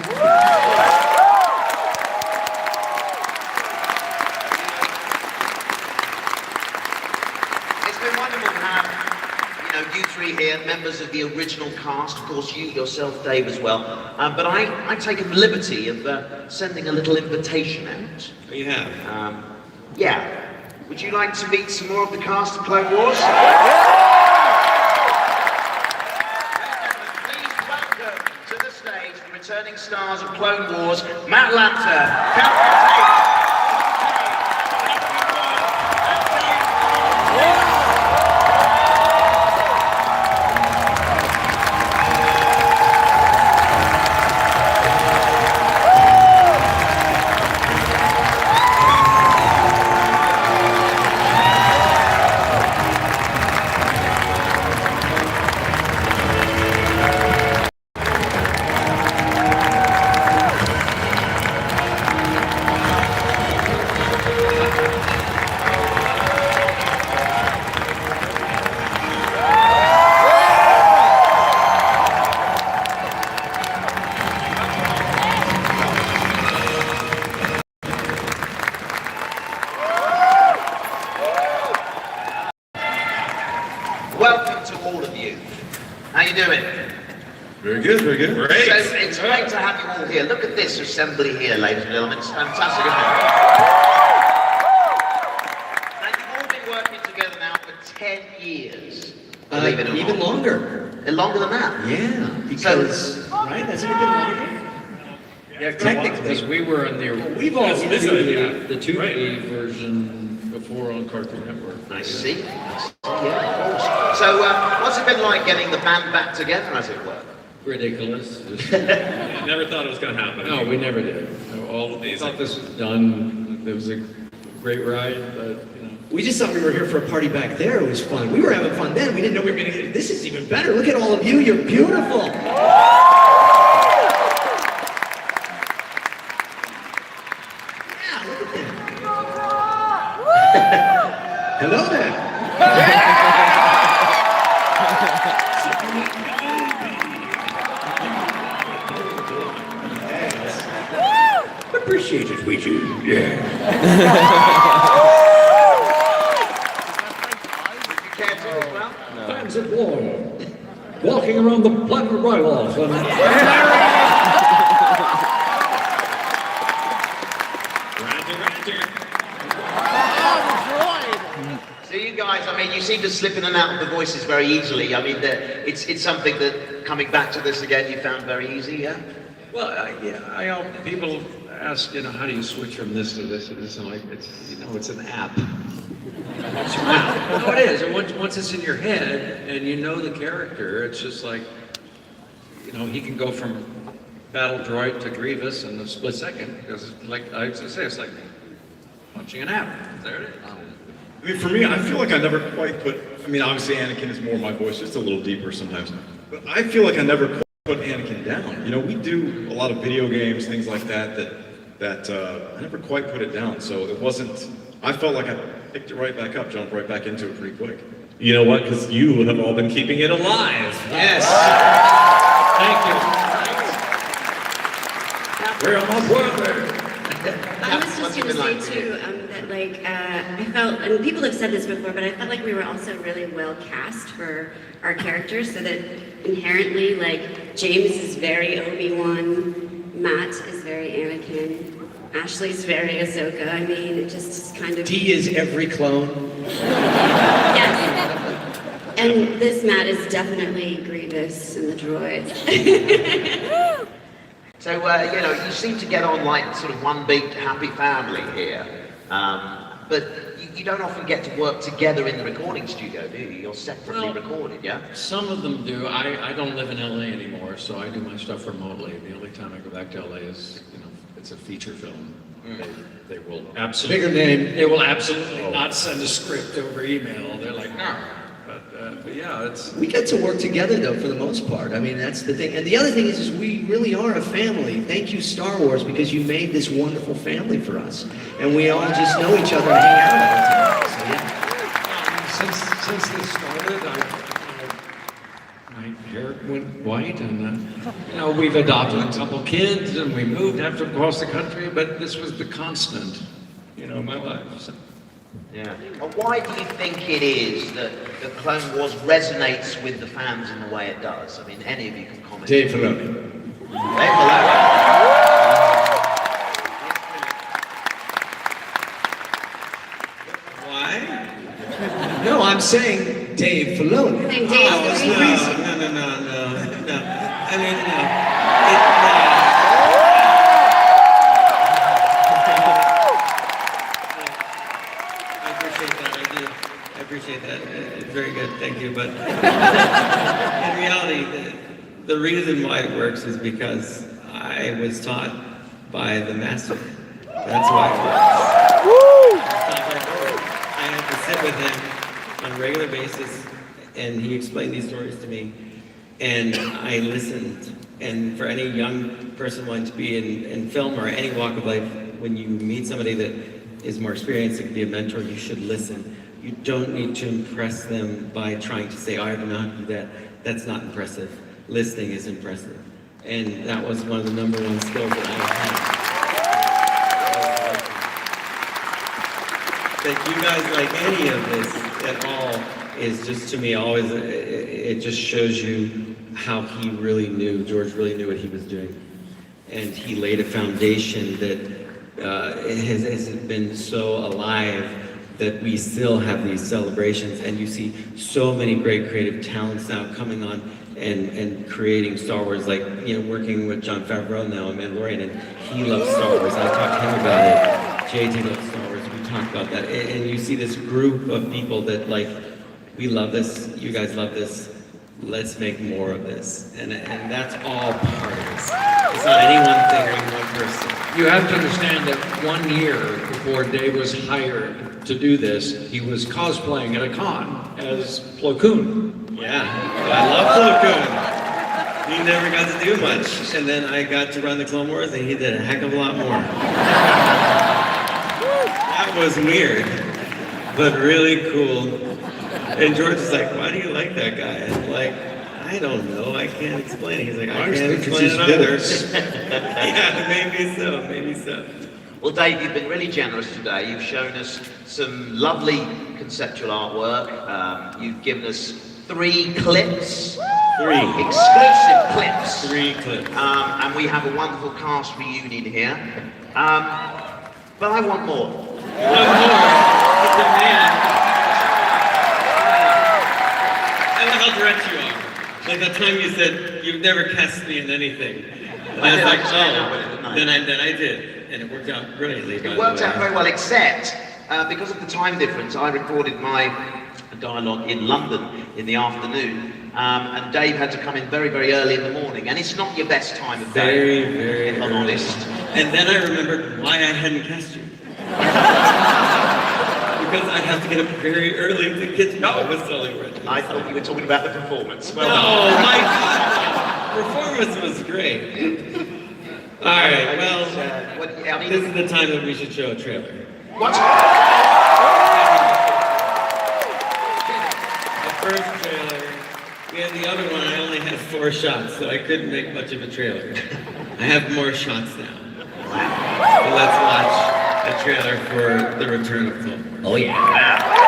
It's been wonderful to have, you three here, members of the original cast, of course you yourself, Dave, as well. But I take the liberty of sending a little invitation out. You have? Yeah. Would you like to meet some more of the cast of Clone Wars? Please welcome to the stage the returning stars of Clone Wars, Matt Lanter, Captain Tate. Welcome to all of you. How you doing? Very good, very good. Great. So it's great to have you all here. Look at this assembly here, ladies and gentlemen. It's fantastic, isn't it? Now, you've all been working together now for 10 years. Believe it or Even not. longer. Longer than that? Yeah, because, right, hasn't it been longer? Yeah, Technically. because we were on the We've all Yes, this been is- through the 2D version before on Cartoon Network. I see. Yeah, of course. So, what's it been like getting the band back together, as it were? Ridiculous. Never thought it was going to happen. No, we never did. We thought this was done. It was a great ride, but We just thought we were here for a party back there. It was fun. We were having fun then. We didn't know we were going to get. This is even better. Look at all of you. You're beautiful. Yeah, look at that. Hello there. Appreciate it, we do. Yeah. Fans at war, walking around the planet Ryloth and So you guys, I mean, you seem to slip in and out of the voices very easily. I mean, it's something that coming back to this again, you found very easy, yeah? Well, people ask, how do you switch from this to this to this? And like, it's an app. No, it is. And once it's in your head and you know the character, it's just like, he can go from Battle Droid to Grievous in a split second. Because, like I used to say, it's like punching an app. There it is. I mean, for me, I feel like I never quite put, obviously Anakin is more my voice, just a little deeper sometimes. But I feel like I never quite put Anakin down. We do a lot of video games, things like that I never quite put it down. So it wasn't, I felt like I picked it right back up, jumped right back into it pretty quick. you know what? Because you have all been keeping it alive. Yes. Thank you. Where are my brothers? I was just going to say too that I felt, and people have said this before, but I felt like we were also really well cast for our characters, so that inherently, James is very Obi-Wan, Matt is very Anakin, Ashley's very Ahsoka. I mean, it just is kind of. D is every clone. Yes. And this Matt is definitely Grievous and the droids. So, you seem to get on like sort of one big happy family here. But you don't often get to work together in the recording studio, do you? You're separately recorded, yeah? Some of them do. I don't live in LA anymore, so I do my stuff remotely. The only time I go back to LA is, it's a feature film. They will absolutely... Bigger name. They will absolutely not send a script over email. They're like, no. But yeah, it's... We get to work together, though, for the most part. I mean, that's the thing. And the other thing is we really are a family. Thank you, Star Wars, because you made this wonderful family for us. And we all just know each other and hang out all the time. So, yeah. Since this started, my hair went white, and we've adopted a couple kids, and we moved across the country, but this was the constant, in my life. So. Yeah. Well, why do you think it is that the Clone Wars resonates with the fans in the way it does? I mean, any of you can comment. Dave Filoni. Dave Filoni. Why? No, I'm saying Dave Filoni. Saying Dave No. I mean, no. I appreciate that. It's very good. Thank you. But in reality, the reason why it works is because I was taught by the master. That's why it works. I had to sit with him on a regular basis, and he explained these stories to me, and I listened. And for any young person wanting to be in film or any walk of life, when you meet somebody that is more experienced, it could be a mentor, you should listen. You don't need to impress them by trying to say, I don't know how to do that. That's not impressive. Listening is impressive. And that was one of the number one skills that I had. That you guys like any of this at all is just, to me, always, it just shows you how he really knew, George really knew what he was doing. And he laid a foundation that has been so alive that we still have these celebrations, and you see so many great creative talents now coming on and creating Star Wars, like, working with Jon Favreau now in Mandalorian, and he loves Star Wars. I talked to him about it. JT loves Star Wars. We talked about that. And you see this group of people that, like, we love this, you guys love this, let's make more of this. And that's all part of this. It's not any one thing or any one person. You have to understand that 1 year before Dave was hired to do this, he was cosplaying at a con as Plo Koon. Yeah, I love Plo Koon. He never got to do much. And then I got to run the Clone Wars, and he did a heck of a lot more. That was weird, but really cool. And George is like, why do you like that guy? And I'm like, I don't know, I can't explain it. He's like, I can't explain it either. Yeah, maybe so. Well, Dave, you've been really generous today. You've shown us some lovely conceptual artwork. You've given us 3 clips. 3. Exclusive clips. 3 clips. And we have a wonderful cast reunion here. But I want more. It's a man. I love how direct you are. Like the time you said, you've never cast me in anything. And I was like, oh, then I did. And it worked out brilliantly. It worked out very well, except because of the time difference, I recorded my dialogue in London in the afternoon, and Dave had to come in very, very early in the morning, and it's not your best time of day, very if I'm honest. And then I remembered why I hadn't cast you. Because I have to get up very early to get to know what's selling right. I thought you were talking about the performance. Well, no, my God, performance was great. All right, well, this is the time that we should show a trailer. What? The first trailer, we had the other one, I only had 4 shots, so I couldn't make much of a trailer. I have more shots now. So let's watch a trailer for The Return of Clone Wars. Oh yeah.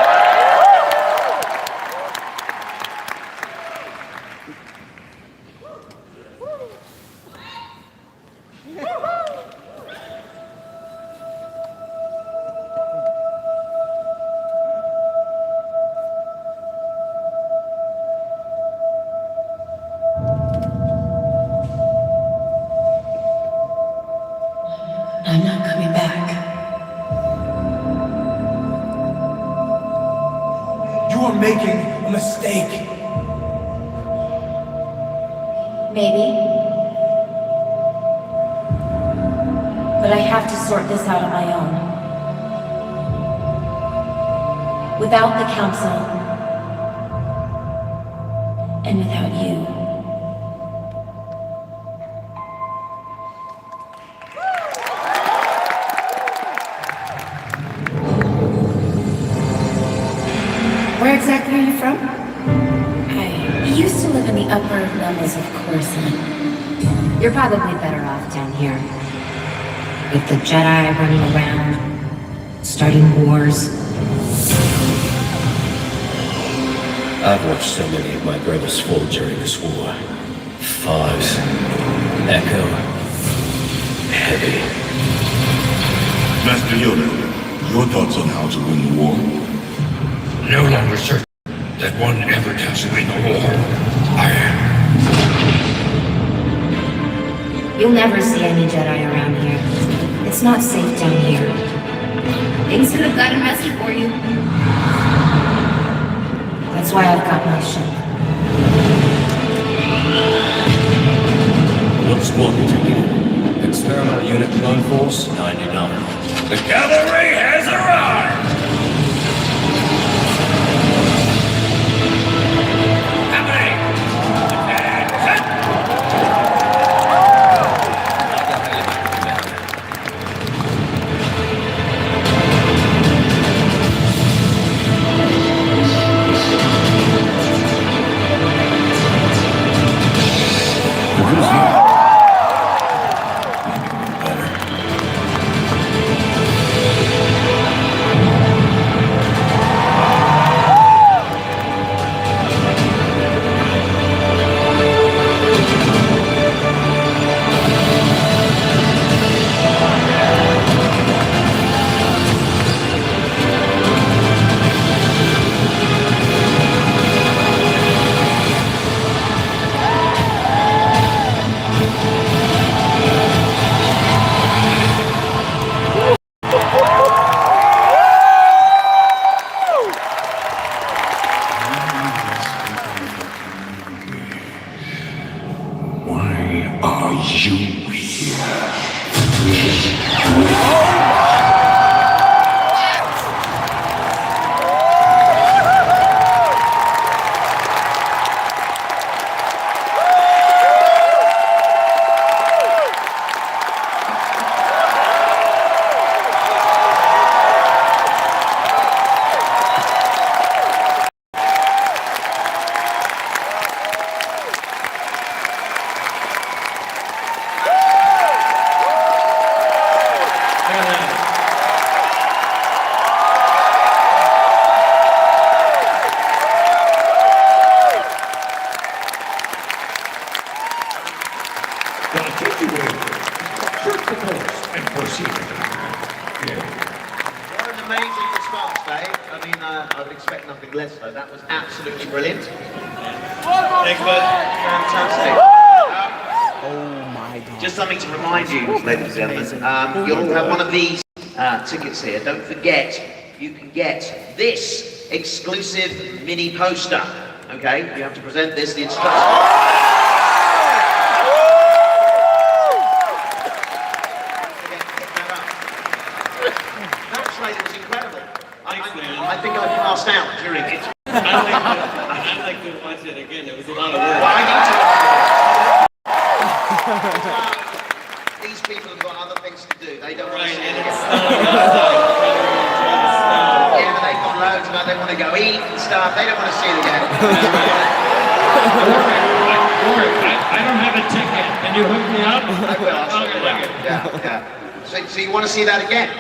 Maybe. But I have to sort this out on my own. Without the Council, and without you. Where exactly are you from? I used to live in the upper levels of Coruscant. You're probably better off down here. With the Jedi running around, starting wars. I've watched so many of my brothers fall during this war. Fives, Echo, Heavy. Master Yoda, your thoughts on how to win the war? No longer certain that one ever does win the war. I am. You'll never see any Jedi around here. It's not safe down here. Things could have gotten messy for you. That's why I've got my ship. What's welcome to you? Experimental Unit Clone Force 99. The cavalry has arrived! You'll all have one of these tickets here. Don't forget, you can get this exclusive mini poster. Okay, you have to present this, the instructions. That trailer was incredible. I think I passed out during it. I'd like to watch it again. It was a lot of work. Well, I need to. These people have got other things to do. They don't want to see it again. Yeah, but they've got loads of they want to go eat and stuff. They don't want to see it again. I don't have a ticket. Can you hook me up? I will. Yeah. So you want to see that again?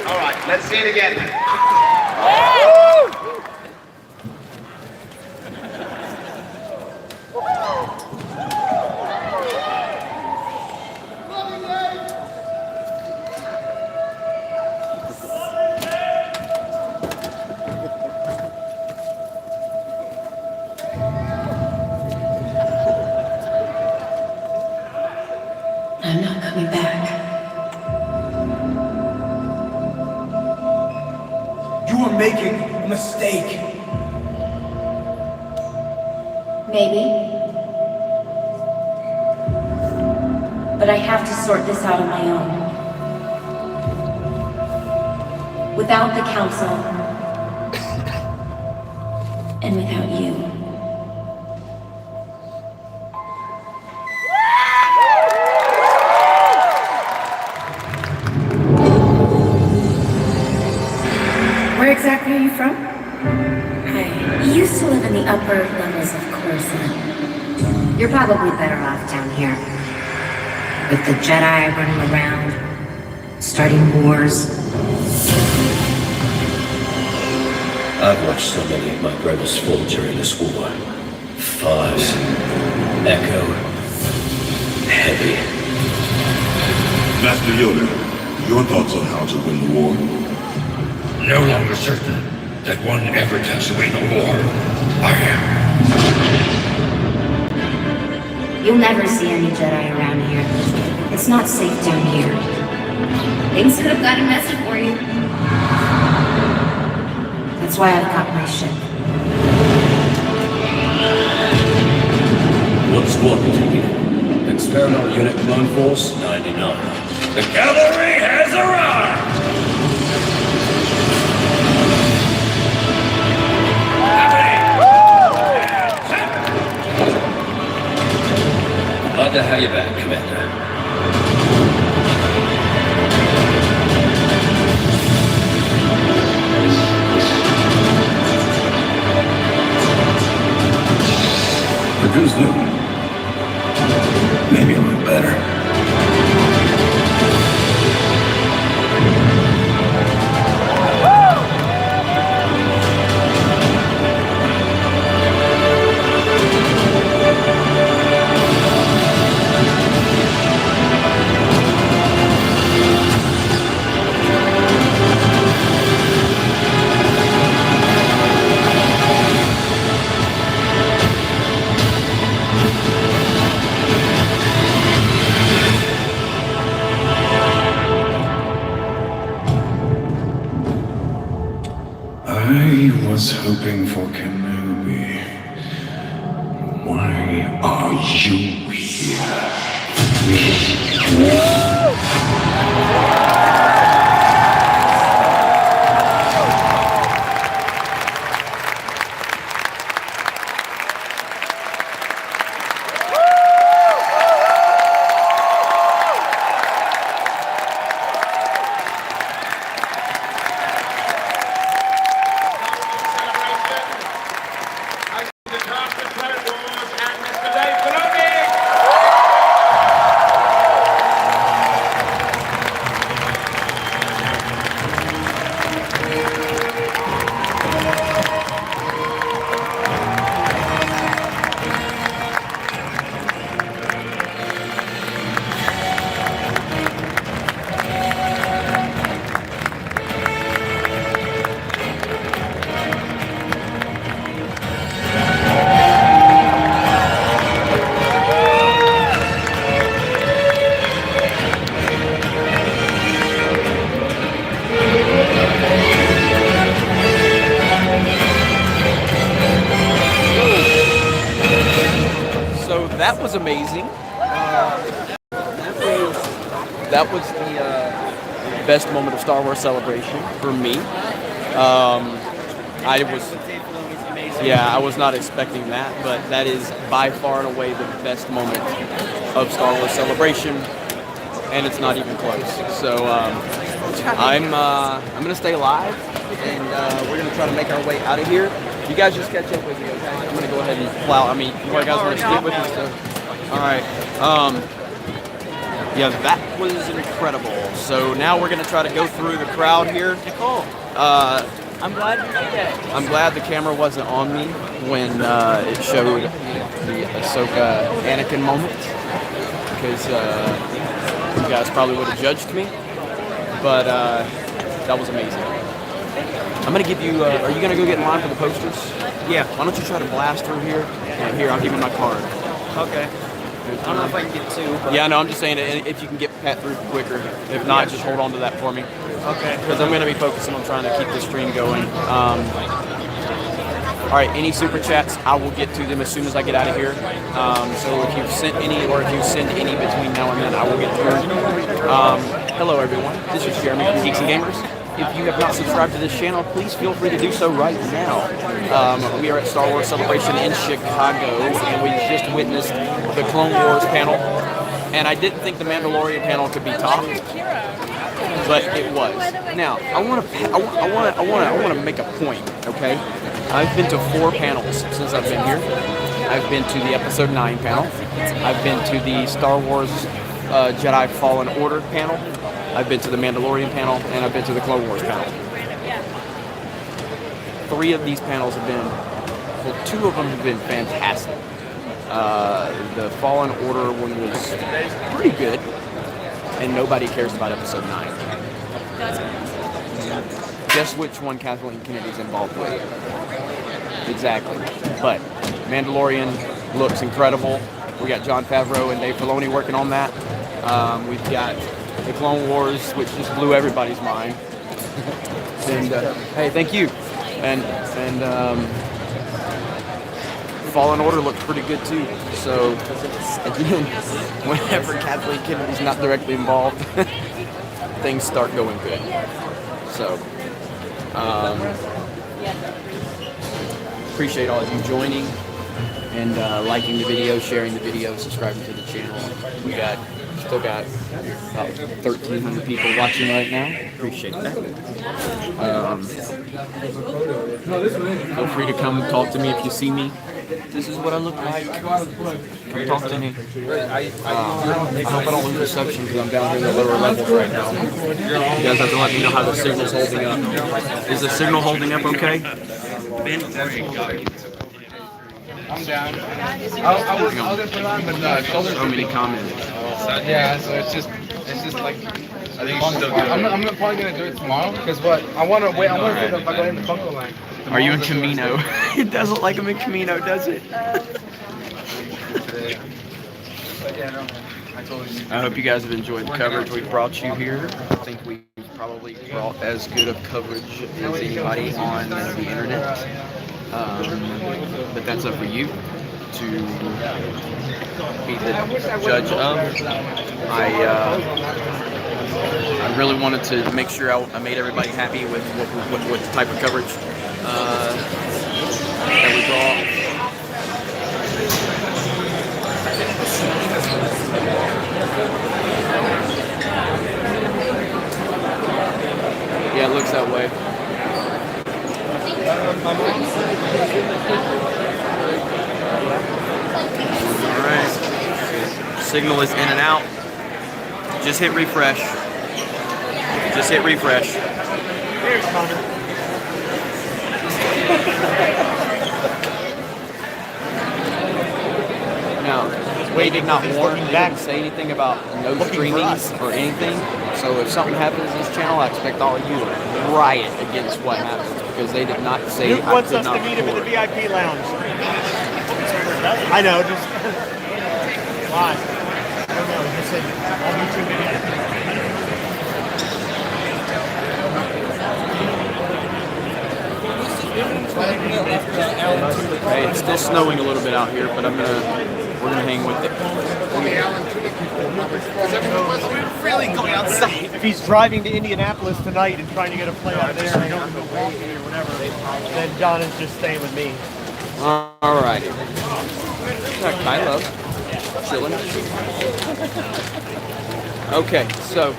All right, let's see it again then. I'm not coming back. You are making a mistake. Maybe. But I have to sort this out on my own. Without the Council, and without you. Where exactly are you from? I used to live in the upper levels of Coruscant. You're probably better off down here. With the Jedi running around, starting wars. I've watched so many of my brothers fall during this war. Fives, Echo, Heavy. Master Yoda, your thoughts on how to win the war? No longer certain that one ever does win a war. I am. You'll never see any Jedi around here. It's not safe down here. Things could have gotten messy for you. That's why I've got my ship. What squad did you get? Experimental Unit Clone Force 99. The cavalry has arrived! Glad to have you back, Commander. The goose knew. Maybe a little better. I was hoping for Kenobi. Why are you here? That was amazing. That was the best moment of Star Wars Celebration for me. I was not expecting that, but that is by far and away the best moment of Star Wars Celebration, and it's not even close. So I'm gonna stay alive, and we're gonna try to make our way out of here. You guys just catch up with me, okay? I'm gonna go ahead and plow. I mean, you guys want to stick with me? So, all right. Yeah, that was incredible. So now we're gonna try to go through the crowd here. Nicole. I'm glad you did that. I'm glad the camera wasn't on me when it showed the Ahsoka Anakin moment, because you guys probably would have judged me. But that was amazing. I'm gonna give you. Are you gonna go get in line for the posters? Yeah. Why don't you try to blast through here? And here, I'll give you my card. Okay. I don't know if I can get two. But... Yeah, no, I'm just saying if you can get Pat through quicker. If not, just hold on to that for me. Okay. Because I'm gonna be focusing on trying to keep the stream going. All right, any super chats, I will get to them as soon as I get out of here. So if you've sent any, or if you send any between now and then, I will get to them. Hello, everyone. This is Jeremy from Geeks and Gamers. If you have not subscribed to this channel, please feel free to do so right now. We are at Star Wars Celebration in Chicago, and we just witnessed the Clone Wars panel. And I didn't think the Mandalorian panel could be topped, but it was. Now, I want to make a point, okay? I've been to 4 panels since I've been here. I've been to the Episode 9 panel. I've been to the Star Wars Jedi Fallen Order panel. I've been to the Mandalorian panel, and I've been to the Clone Wars panel. 3 of these panels have been, well, 2 of them have been fantastic. The Fallen Order one was pretty good, and nobody cares about Episode 9. Guess which one Kathleen Kennedy's involved with? Exactly. But Mandalorian looks incredible. We got Jon Favreau and Dave Filoni working on that. We've got the Clone Wars, which just blew everybody's mind. And hey, thank you. And Fallen Order looked pretty good too. So again, whenever Kathleen Kennedy's not directly involved, things start going good. So appreciate all of you joining and liking the video, sharing the video, subscribing to the channel. We still got about 1,300 people watching right now. Appreciate that. Feel free to come talk to me if you see me. This is what I look like. Come talk to me. I hope I don't lose reception because I'm down here in the lower levels right now. You guys have to let me know how the signal's holding up. Is the signal holding up okay? I'm down. I was going to put on, but so many comments. Yeah, so it's just like. I think I'm probably gonna do it tomorrow because what I want to wait. I want to see if I go in the Funko line. Are you in Camino? It doesn't like I'm in Camino, does it? I hope you guys have enjoyed the coverage we brought you here. I think we've probably brought as good of coverage as anybody on the internet. But that's up for you to be the judge of. I really wanted to make sure I made everybody happy with what type of coverage that we brought. Yeah, it looks that way. Alright. Signal is in and out. Just hit refresh. Just hit refresh. Here's Connor. Now, we did not warn, they didn't say anything about no streamings or anything. So if something happens in this channel, I expect all of you to riot against what happens because they did not say Luke wants us to meet him in the VIP lounge. I know, just why? I don't know. He just said, I'll meet you in the VIP. Hey, it's still snowing a little bit out here, but we're gonna hang with it. We're really going outside. If he's driving to Indianapolis tonight and trying to get a play out there, I don't know walking or whatever, then John is just staying with me. Alrighty. Kylo, chilling. Okay, so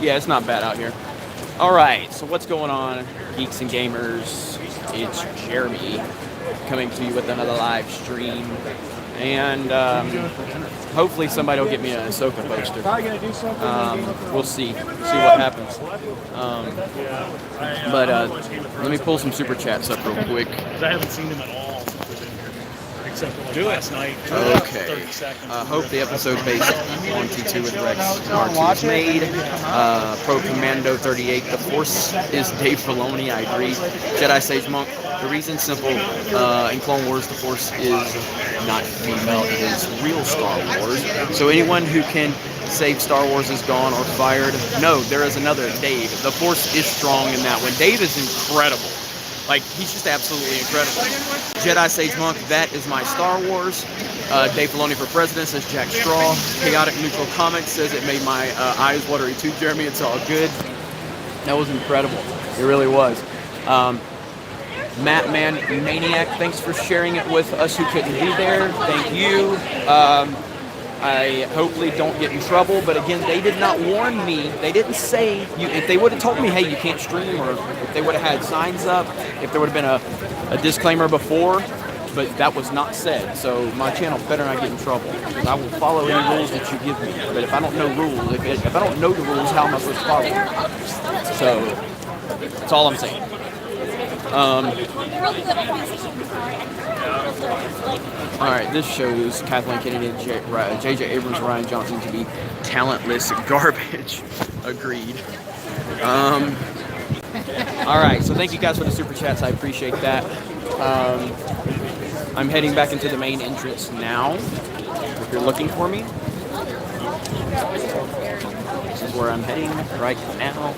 yeah, it's not bad out here. Alright, so what's going on, Geeks and Gamers? It's Jeremy coming to you with another live stream. And hopefully somebody will get me a Ahsoka poster. We'll see what happens. But let me pull some super chats up real quick. I haven't seen him at all since we've been here. Except for last night. Okay. Hope the episode based on T2 with Rex R2 is made. Pro Commando 38. The Force is Dave Filoni. I agree. Jedi Sage Monk. The reason's simple. In Clone Wars, the Force is not female. It is real Star Wars. So anyone who can say Star Wars is gone or fired, no, there is another Dave. The Force is strong in that one. Dave is incredible. Like, he's just absolutely incredible. Jedi Sage Monk, that is my Star Wars. Dave Filoni for President says Jack Straw. Chaotic Neutral Comics says it made my eyes watery too, Jeremy. It's all good. That was incredible. It really was. Matt Man Maniac, thanks for sharing it with us who couldn't be there. Thank you. I hopefully don't get in trouble, but again, they did not warn me. They didn't say, if they would have told me, hey, you can't stream, or if they would have had signs up, if there would have been a disclaimer before, but that was not said. So my channel better not get in trouble, because I will follow any rules that you give me. But if I don't know rules, if I don't know the rules, how am I supposed to follow them? So that's all I'm saying. Alright, this shows Kathleen Kennedy and J.J. Abrams and Ryan Johnson to be talentless garbage. Agreed. Alright, so thank you guys for the super chats. I appreciate that. I'm heading back into the main entrance now. If you're looking for me, this is where I'm heading right now.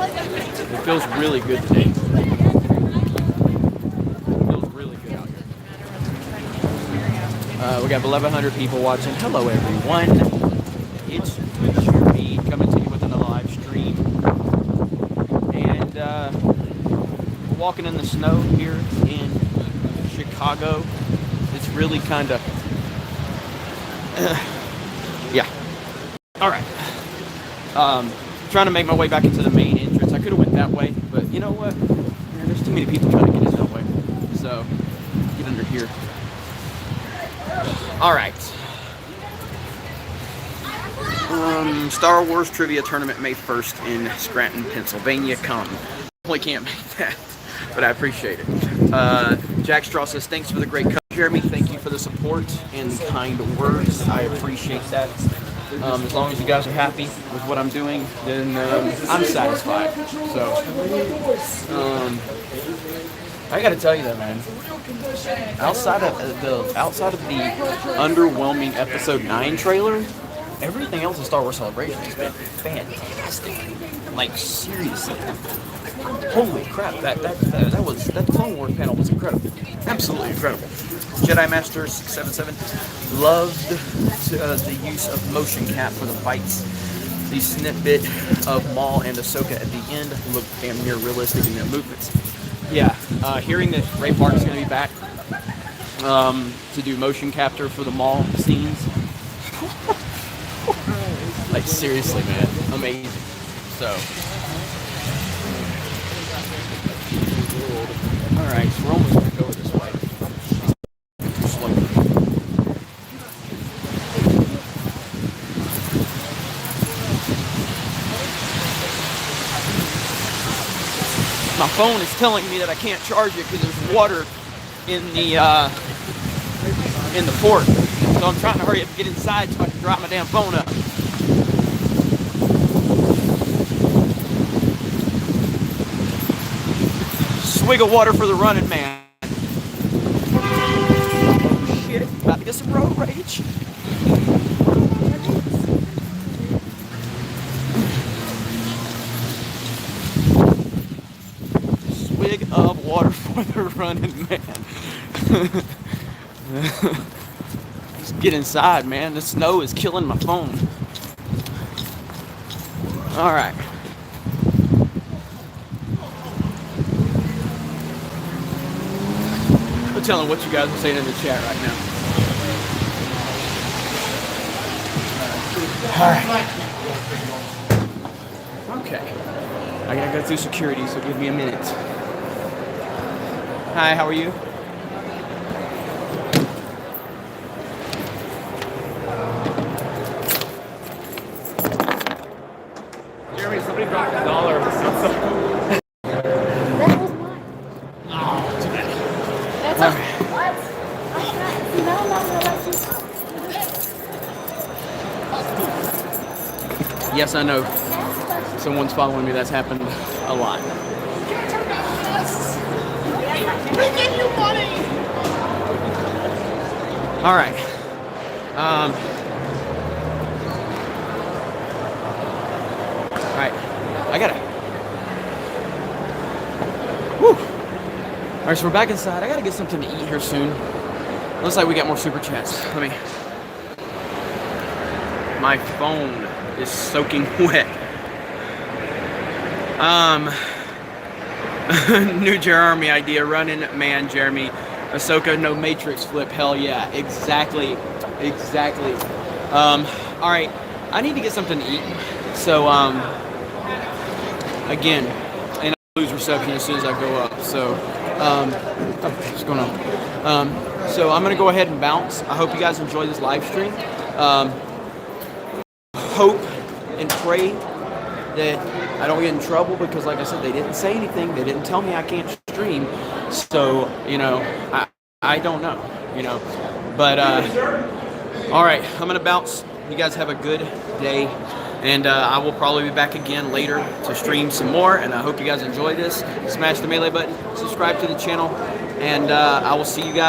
It feels really good today. It feels really good out here. We got 1,100 people watching. Hello, everyone. It's Jeremy coming to you with another live stream. And we're walking in the snow here in Chicago. It's really kind of... yeah. All right. Trying to make my way back into the main entrance. I could have went that way, but you know what? Man, there's too many people trying to get in that way. So, get under here. Alright. Star Wars Trivia Tournament May 1st in Scranton, Pennsylvania. Come. Definitely can't make that, but I appreciate it. Jack Straw says, thanks for the great cut. Jeremy, thank you for the support and the kind words. I appreciate that. As long as you guys are happy with what I'm doing, then I'm satisfied. So, I gotta tell you that, man. Outside of the underwhelming Episode 9 trailer, everything else in Star Wars Celebration has been fantastic. Like, seriously. Holy crap, that Clone Wars panel was incredible. Absolutely incredible. Jedi Master 677 loved the use of motion cap for the fights. The snippet of Maul and Ahsoka at the end looked damn near realistic in their movements. Yeah, hearing that Ray Park is going to be back to do motion capture for the Maul scenes. Like, seriously, man. Amazing. So. Alright, so we're almost going to go this way. Slowly. My phone is telling me that I can't charge it because there's water in the port. So I'm trying to hurry up and get inside so I can drop my damn phone up. Swig of water for the running man. Oh shit, about to get some road rage. Swig of water for the running man. Just get inside, man. The snow is killing my phone. Alright. I'm telling what you guys are saying in the chat right now. Alright. Okay. I gotta go through security, so give me a minute. Hi, how are you? Jeremy, somebody dropped $1 or something. That was mine. Oh, too bad. That's All okay. What? Yes, I know. Someone's following me. That's happened a lot. We give you money. All right. All right. I gotta right, so we're back inside. I gotta get something to eat here soon. Looks like we got more super chats. Let me. My phone is soaking wet. New Jeremy idea, running man, Jeremy. Ahsoka, no Matrix flip, hell yeah, exactly. All right, I need to get something to eat. So, again, and I lose reception as soon as I go up. So, what's going on? So I'm gonna go ahead and bounce. I hope you guys enjoy this live stream. Hope and pray that I don't get in trouble because, like I said, they didn't say anything. They didn't tell me I can't stream. So, you know, I don't know, you know. But, all right, I'm going to bounce. You guys have a good day. And I will probably be back again later to stream some more. And I hope you guys enjoy this. Smash the melee button. Subscribe to the channel. And I will see you guys.